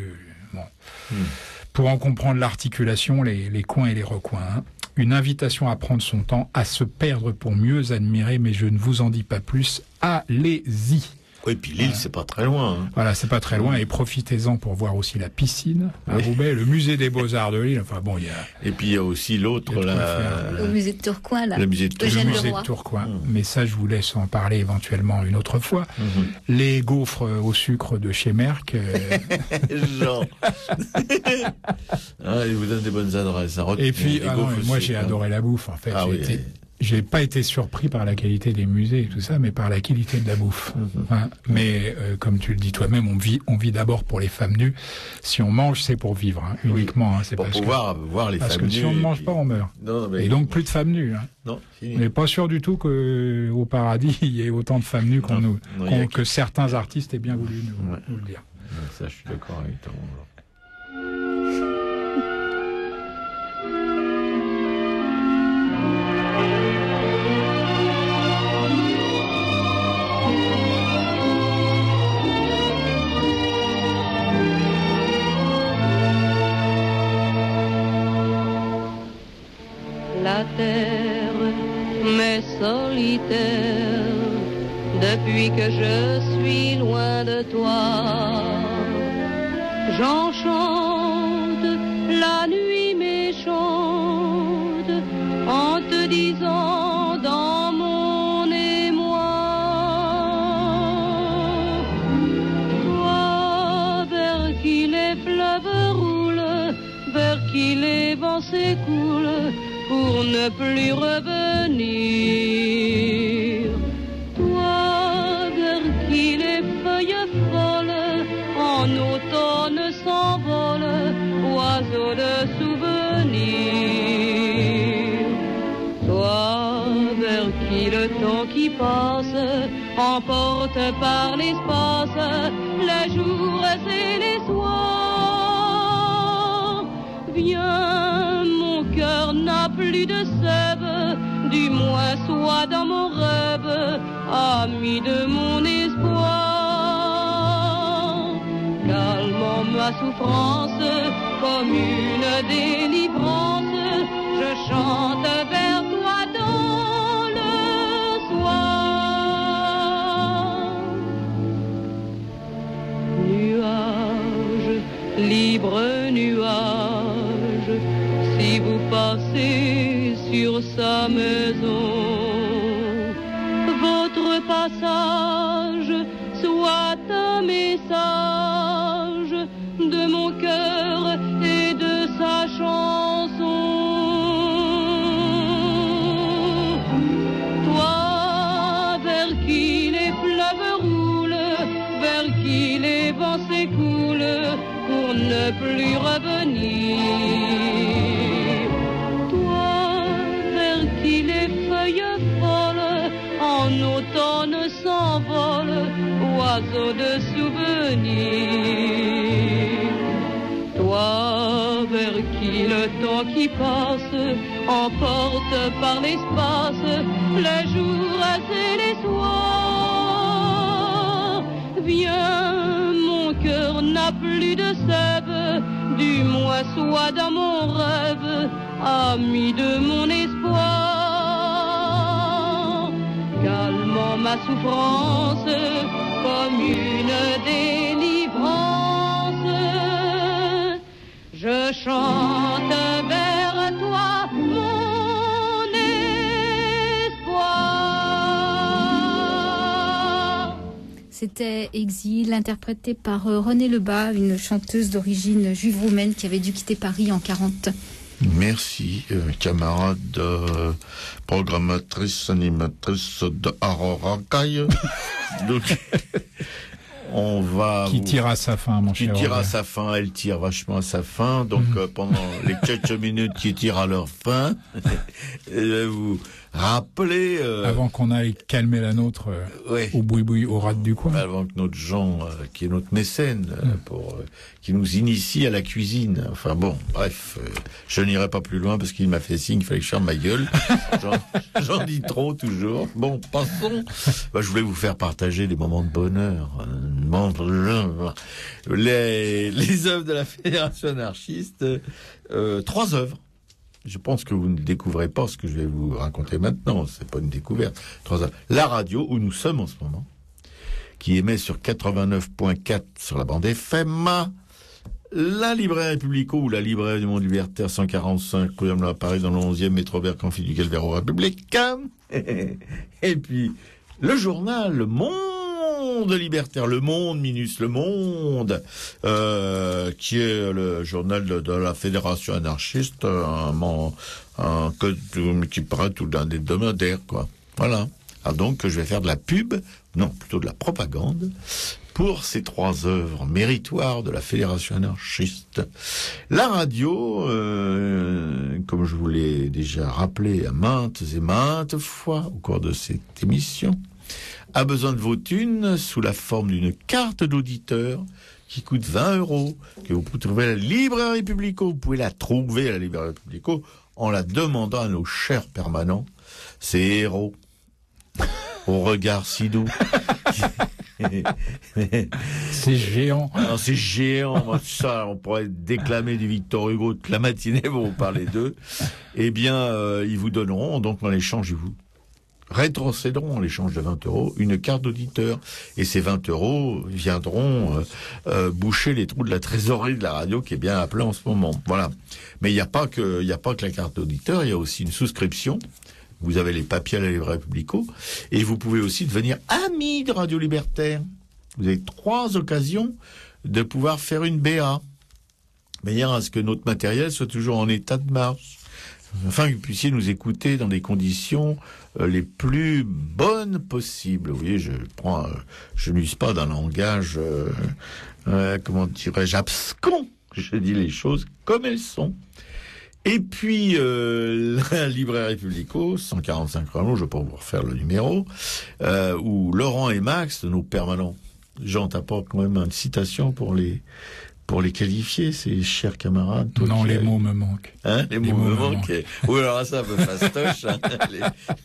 Pour en comprendre l'articulation, les coins et les recoins. Une invitation à prendre son temps, à se perdre pour mieux admirer, mais je ne vous en dis pas plus. Allez-y. Oui, puis Lille, c'est pas très loin. Voilà, c'est pas très loin, et profitez-en pour voir aussi la piscine à Roubaix, le musée des Beaux-Arts de Lille. Enfin bon, il y a. Et puis il y a aussi l'autre, au musée de Tourcoing, là. Le musée de Tourcoing. Mais ça, je vous laisse en parler éventuellement une autre fois. Les gaufres au sucre de chez Merck. Jean. Il vous donne des bonnes adresses. Et puis, moi, j'ai adoré la bouffe, en fait. J'ai pas été surpris par la qualité des musées et tout ça, mais par la qualité de la bouffe. Mais comme tu le dis toi-même, on vit d'abord pour les femmes nues. Si on mange, c'est pour vivre, uniquement. C'est pour pouvoir voir les femmes nues. Parce que si on ne mange pas, on meurt. Et donc plus de femmes nues. Non, on n'est pas sûr du tout qu'au paradis, il y ait autant de femmes nues que certains artistes aient bien voulu nous le dire. Ça, je suis d'accord avec toi. solitaire depuis que je suis loin de toi. J'enchante la nuit méchante en te disant dans mon émoi, toi vers qui les fleuves roulent, vers qui les vents s'écoulent pour ne plus revenir. Toi vers qui les feuilles folles en automne s'envolent, oiseaux de souvenirs. Toi vers qui le temps qui passe emporte par l'espace les jours et les soirs. Viens, mon cœur n'a plus de sève, du moins sois dans mon rêve, ami de mon espoir. Calmant ma souffrance comme une délivrance, je chante vers toi dans le soir. Nuage, libre nuage, si vous passez sur sa maison, votre passage soit un message de mon cœur et de sa chanson. Toi vers qui les fleuves roulent, vers qui les vents s'écoulent pour ne plus revenir. Toi vers qui les feuilles folles en automne s'envolent, oiseaux de souvenirs. Toi vers qui le temps qui passe emporte par l'espace les jours et les soirs. Viens, mon cœur n'a plus de sève, du moins sois dans mon rêve, ami de mon espoir. Calmant ma souffrance comme une délivrance, je chante vers toi mon espoir. C'était Exil, interprété par Renée Lebas, une chanteuse d'origine juive roumaine qui avait dû quitter Paris en 40. Merci, camarade, programmatrice, animatrice de Araracaille. Donc, on va... Qui tire à sa fin, mon cher. Qui tire à sa fin, elle tire vachement à sa fin. Donc, pendant les quelques minutes qui tirent à leur fin, je vais vous rappeler... Avant qu'on aille calmer la nôtre au boui-boui, au rat du coin. Avant que notre Jean, qui est notre mécène, qui nous initie à la cuisine. Enfin bon, bref, je n'irai pas plus loin parce qu'il m'a fait signe qu'il fallait que je ferme ma gueule. J'en dis trop toujours. Bon, passons. Je voulais vous faire partager des moments de bonheur. Les œuvres de la Fédération anarchiste, 3 œuvres. Je pense que vous ne découvrez pas ce que je vais vous raconter maintenant. C'est pas une découverte. 3 œuvres. La radio, où nous sommes en ce moment, qui émet sur 89.4 sur la bande FM. La librairie Républico ou la librairie du Monde Libertaire 145, rue Hamelin à Paris, dans le 11e, métro Bercanfi du Calvaire Républicain. Et puis, le journal Le Monde Libertaire, Le Monde minus Le Monde, qui est le journal de la Fédération anarchiste, un code qui paraît tout d'un hebdomadaire, quoi. Voilà. Alors donc, je vais faire de la pub, non, plutôt de la propagande, pour ces 3 œuvres méritoires de la Fédération anarchiste. La radio, comme je vous l'ai déjà rappelé à maintes et maintes fois au cours de cette émission, a besoin de vos thunes sous la forme d'une carte d'auditeur qui coûte 20 €, que vous pouvez trouver à la librairie Républico. Vous pouvez la trouver à la librairie Républico en la demandant à nos chers permanents, ces héros au regard si doux. C'est géant. Alors, c'est géant. Moi, ça, on pourrait déclamer du Victor Hugo toute la matinée pour vous parler d'eux. Eh bien, ils vous donneront, donc en échange, ils vous rétrocéderont en l'échange de 20 € une carte d'auditeur. Et ces 20 € viendront boucher les trous de la trésorerie de la radio qui est bien à plat en ce moment. Voilà. Mais il n'y a pas que la carte d'auditeur, il y a aussi une souscription. Vous avez les papiers à la librairie Publico. Et vous pouvez aussi devenir ami de Radio Libertaire. Vous avez 3 occasions de pouvoir faire une BA. De manière à ce que notre matériel soit toujours en état de marche. Afin que vous puissiez nous écouter dans des conditions les plus bonnes possibles. Vous voyez, je n'use pas d'un langage, comment dirais-je, abscon. Je dis les choses comme elles sont. Et puis, la librairie Publico, 145 Rallon, je vais pas vous refaire le numéro, où Laurent et Max, nos permanents, Jean, t'apporte quand même une citation pour les qualifier, ces chers camarades. Non, les mots me manquent. Hein, les mots me manquent. Oui, alors ça, un peu fastoche. Hein.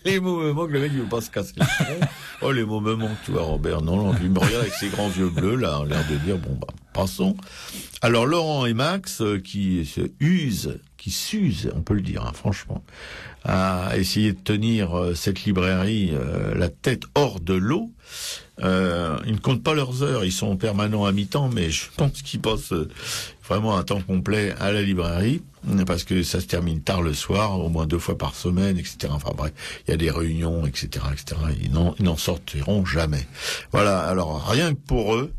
Les mots me manquent, le mec, il veut pas se casser les cheveux. Oh, les mots me manquent, tu vois, Robert. Non, il me regarde avec ses grands yeux bleus, là, en l'air de dire, bon, bah, passons. Alors, Laurent et Max, qui s'usent, on peut le dire, hein, franchement, à essayer de tenir cette librairie la tête hors de l'eau. Ils ne comptent pas leurs heures, ils sont permanents à mi-temps, mais je pense qu'ils passent vraiment un temps complet à la librairie, parce que ça se termine tard le soir, au moins 2 fois par semaine, etc. Enfin bref, il y a des réunions, etc., etc. Ils n'en sortiront jamais. Voilà, alors rien que pour eux,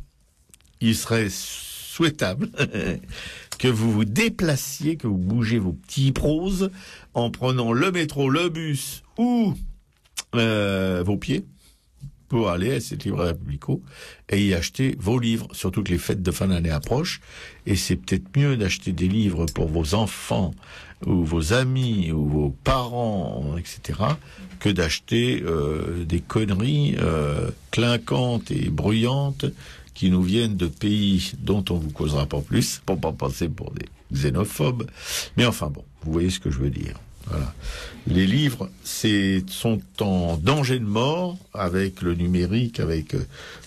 il serait souhaitable que vous vous déplaciez, que vous bougez vos petits proses en prenant le métro, le bus ou vos pieds pour aller à cette librairie Publico et y acheter vos livres, surtout que les fêtes de fin d'année approchent, et c'est peut-être mieux d'acheter des livres pour vos enfants, ou vos amis, ou vos parents, etc., que d'acheter des conneries clinquantes et bruyantes qui nous viennent de pays dont on vous causera pas plus, pour pas passer pour des xénophobes. Mais enfin bon, vous voyez ce que je veux dire. Voilà. Les livres sont en danger de mort avec le numérique, avec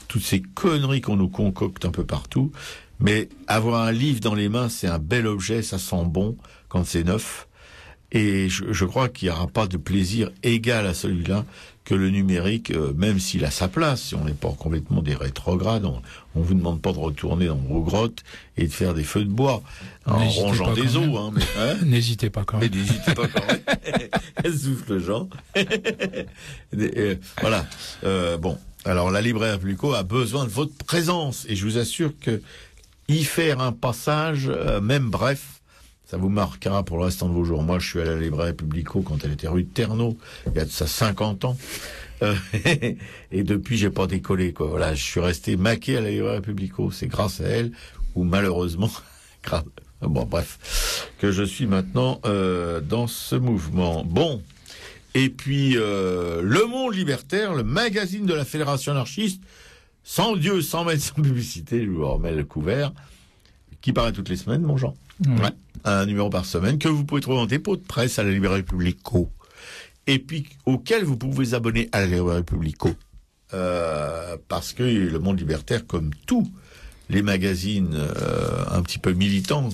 toutes ces conneries qu'on nous concocte un peu partout. Mais avoir un livre dans les mains, c'est un bel objet, ça sent bon quand c'est neuf. Et je crois qu'il n'y aura pas de plaisir égal à celui-là que le numérique, même s'il a sa place, si on n'est pas complètement des rétrogrades, on vous demande pas de retourner dans vos grottes et de faire des feux de bois en rongeant des os. Hein, n'hésitez pas quand même. N'hésitez pas quand même. Souffle Jean. Voilà. Bon, alors la librairie Publico a besoin de votre présence et je vous assure que y faire un passage, même bref, ça vous marquera pour le restant de vos jours. Moi, je suis à la librairie Publico quand elle était rue de Ternaux, il y a de ça 50 ans. Et depuis, j'ai pas décollé, quoi. Voilà, je suis resté maqué à la librairie Publico. C'est grâce à elle, ou malheureusement, bon, bref, que je suis maintenant dans ce mouvement. Bon, et puis Le Monde Libertaire, le magazine de la Fédération anarchiste, sans Dieu, sans mettre sans publicité, je vous remets le couvert, qui paraît toutes les semaines, mon Jean. Ouais. Un numéro par semaine que vous pouvez trouver en dépôt de presse à la librairie Publico, et puis auquel vous pouvez vous abonner à la librairie Publico, parce que Le Monde Libertaire, comme tous les magazines un petit peu militants,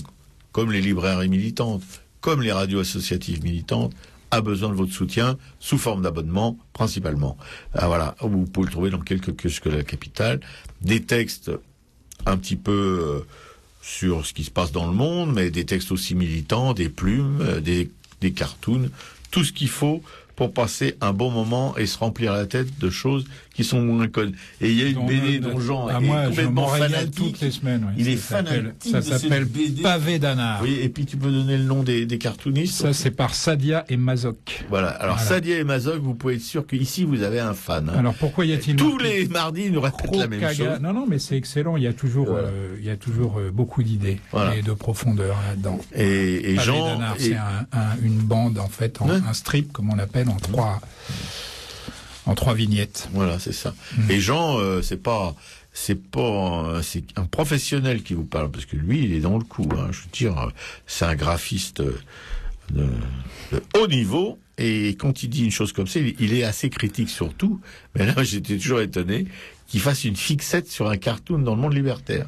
comme les librairies militantes, comme les radios associatives militantes, a besoin de votre soutien sous forme d'abonnement principalement. Voilà, vous pouvez le trouver dans quelques kiosques de la capitale, des textes un petit peu sur ce qui se passe dans le monde, mais des textes aussi militants, des plumes, des cartoons, tout ce qu'il faut pour passer un bon moment et se remplir la tête de choses qui sont moins connues. Et il y a une BD dont Jean est complètement fanatique. Toutes les semaines, oui. Il est fanatique. Ça s'appelle Pavé d'Anard. Oui, et puis tu peux donner le nom des cartoonistes. Ça, c'est par Sadia et Mazoc. Voilà. Alors, Sadia et Mazoc, vous pouvez être sûr qu'ici, vous avez un fan. Hein. Alors, pourquoi y a-t-il tous les mardis, ils nous répètent la même chose. Non, mais c'est excellent. Il y a toujours, beaucoup d'idées et de profondeur là-dedans. Et Pavé Jean, d'Anard, c'est une bande, en fait, un strip, comme on l'appelle, en trois vignettes. Voilà, c'est ça. Et Jean, c'est un professionnel qui vous parle, parce que lui, il est dans le coup. Hein. Je veux dire, c'est un graphiste de haut niveau, Et quand il dit une chose comme ça, il est assez critique sur tout. Mais là, j'étais toujours étonné qu'il fasse une fixette sur un cartoon dans le monde libertaire.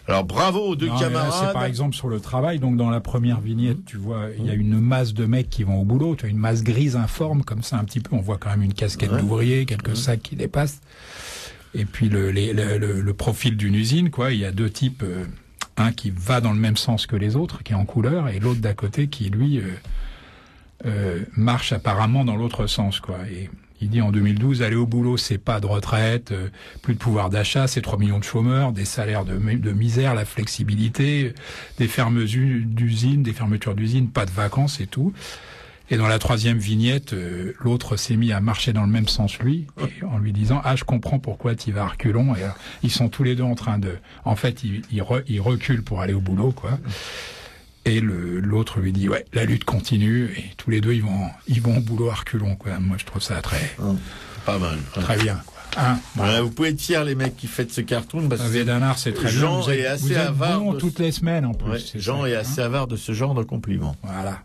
Alors bravo aux deux camarades. Là, c'est par exemple sur le travail. Donc dans la première vignette, tu vois, il y a une masse de mecs qui vont au boulot. Tu as une masse grise informe comme ça un petit peu. On voit quand même une casquette d'ouvrier, quelques sacs qui dépassent. Et puis le profil d'une usine, quoi. Il y a deux types. Un qui va dans le même sens que les autres, qui est en couleur, et l'autre d'à côté qui, lui, marche apparemment dans l'autre sens, quoi. Et il dit en 2012, aller au boulot, c'est pas de retraite, plus de pouvoir d'achat, c'est 3 millions de chômeurs, des salaires de misère, la flexibilité, des fermetures d'usines, pas de vacances et tout. Et dans la troisième vignette, l'autre s'est mis à marcher dans le même sens lui, et en lui disant je comprends pourquoi tu vas à reculons. Et alors, ils sont tous les deux en train de, en fait, ils reculent pour aller au boulot, quoi. Et l'autre lui dit la lutte continue, et tous les deux ils vont au boulot à reculons, quoi. Moi je trouve ça pas mal, très bien, quoi. Voilà, vous pouvez être fiers, les mecs qui font ce cartoon, parce que Danard, c'est très Jean bien. est assez vous êtes avare bon toutes les semaines en plus. Jean est assez avare de ce genre de compliments. Voilà.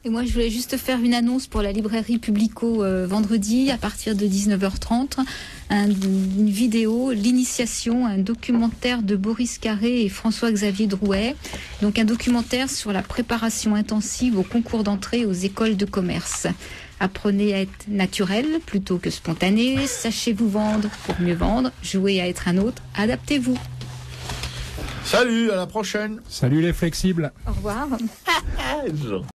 Et moi, je voulais juste faire une annonce pour la librairie Publico vendredi à partir de 19h30. Une vidéo, l'initiation, un documentaire de Boris Carré et François-Xavier Drouet. Donc un documentaire sur la préparation intensive au concours d'entrée aux écoles de commerce. Apprenez à être naturel plutôt que spontané. Sachez vous vendre pour mieux vendre. Jouez à être un autre. Adaptez-vous. Salut, à la prochaine. Salut les flexibles. Au revoir.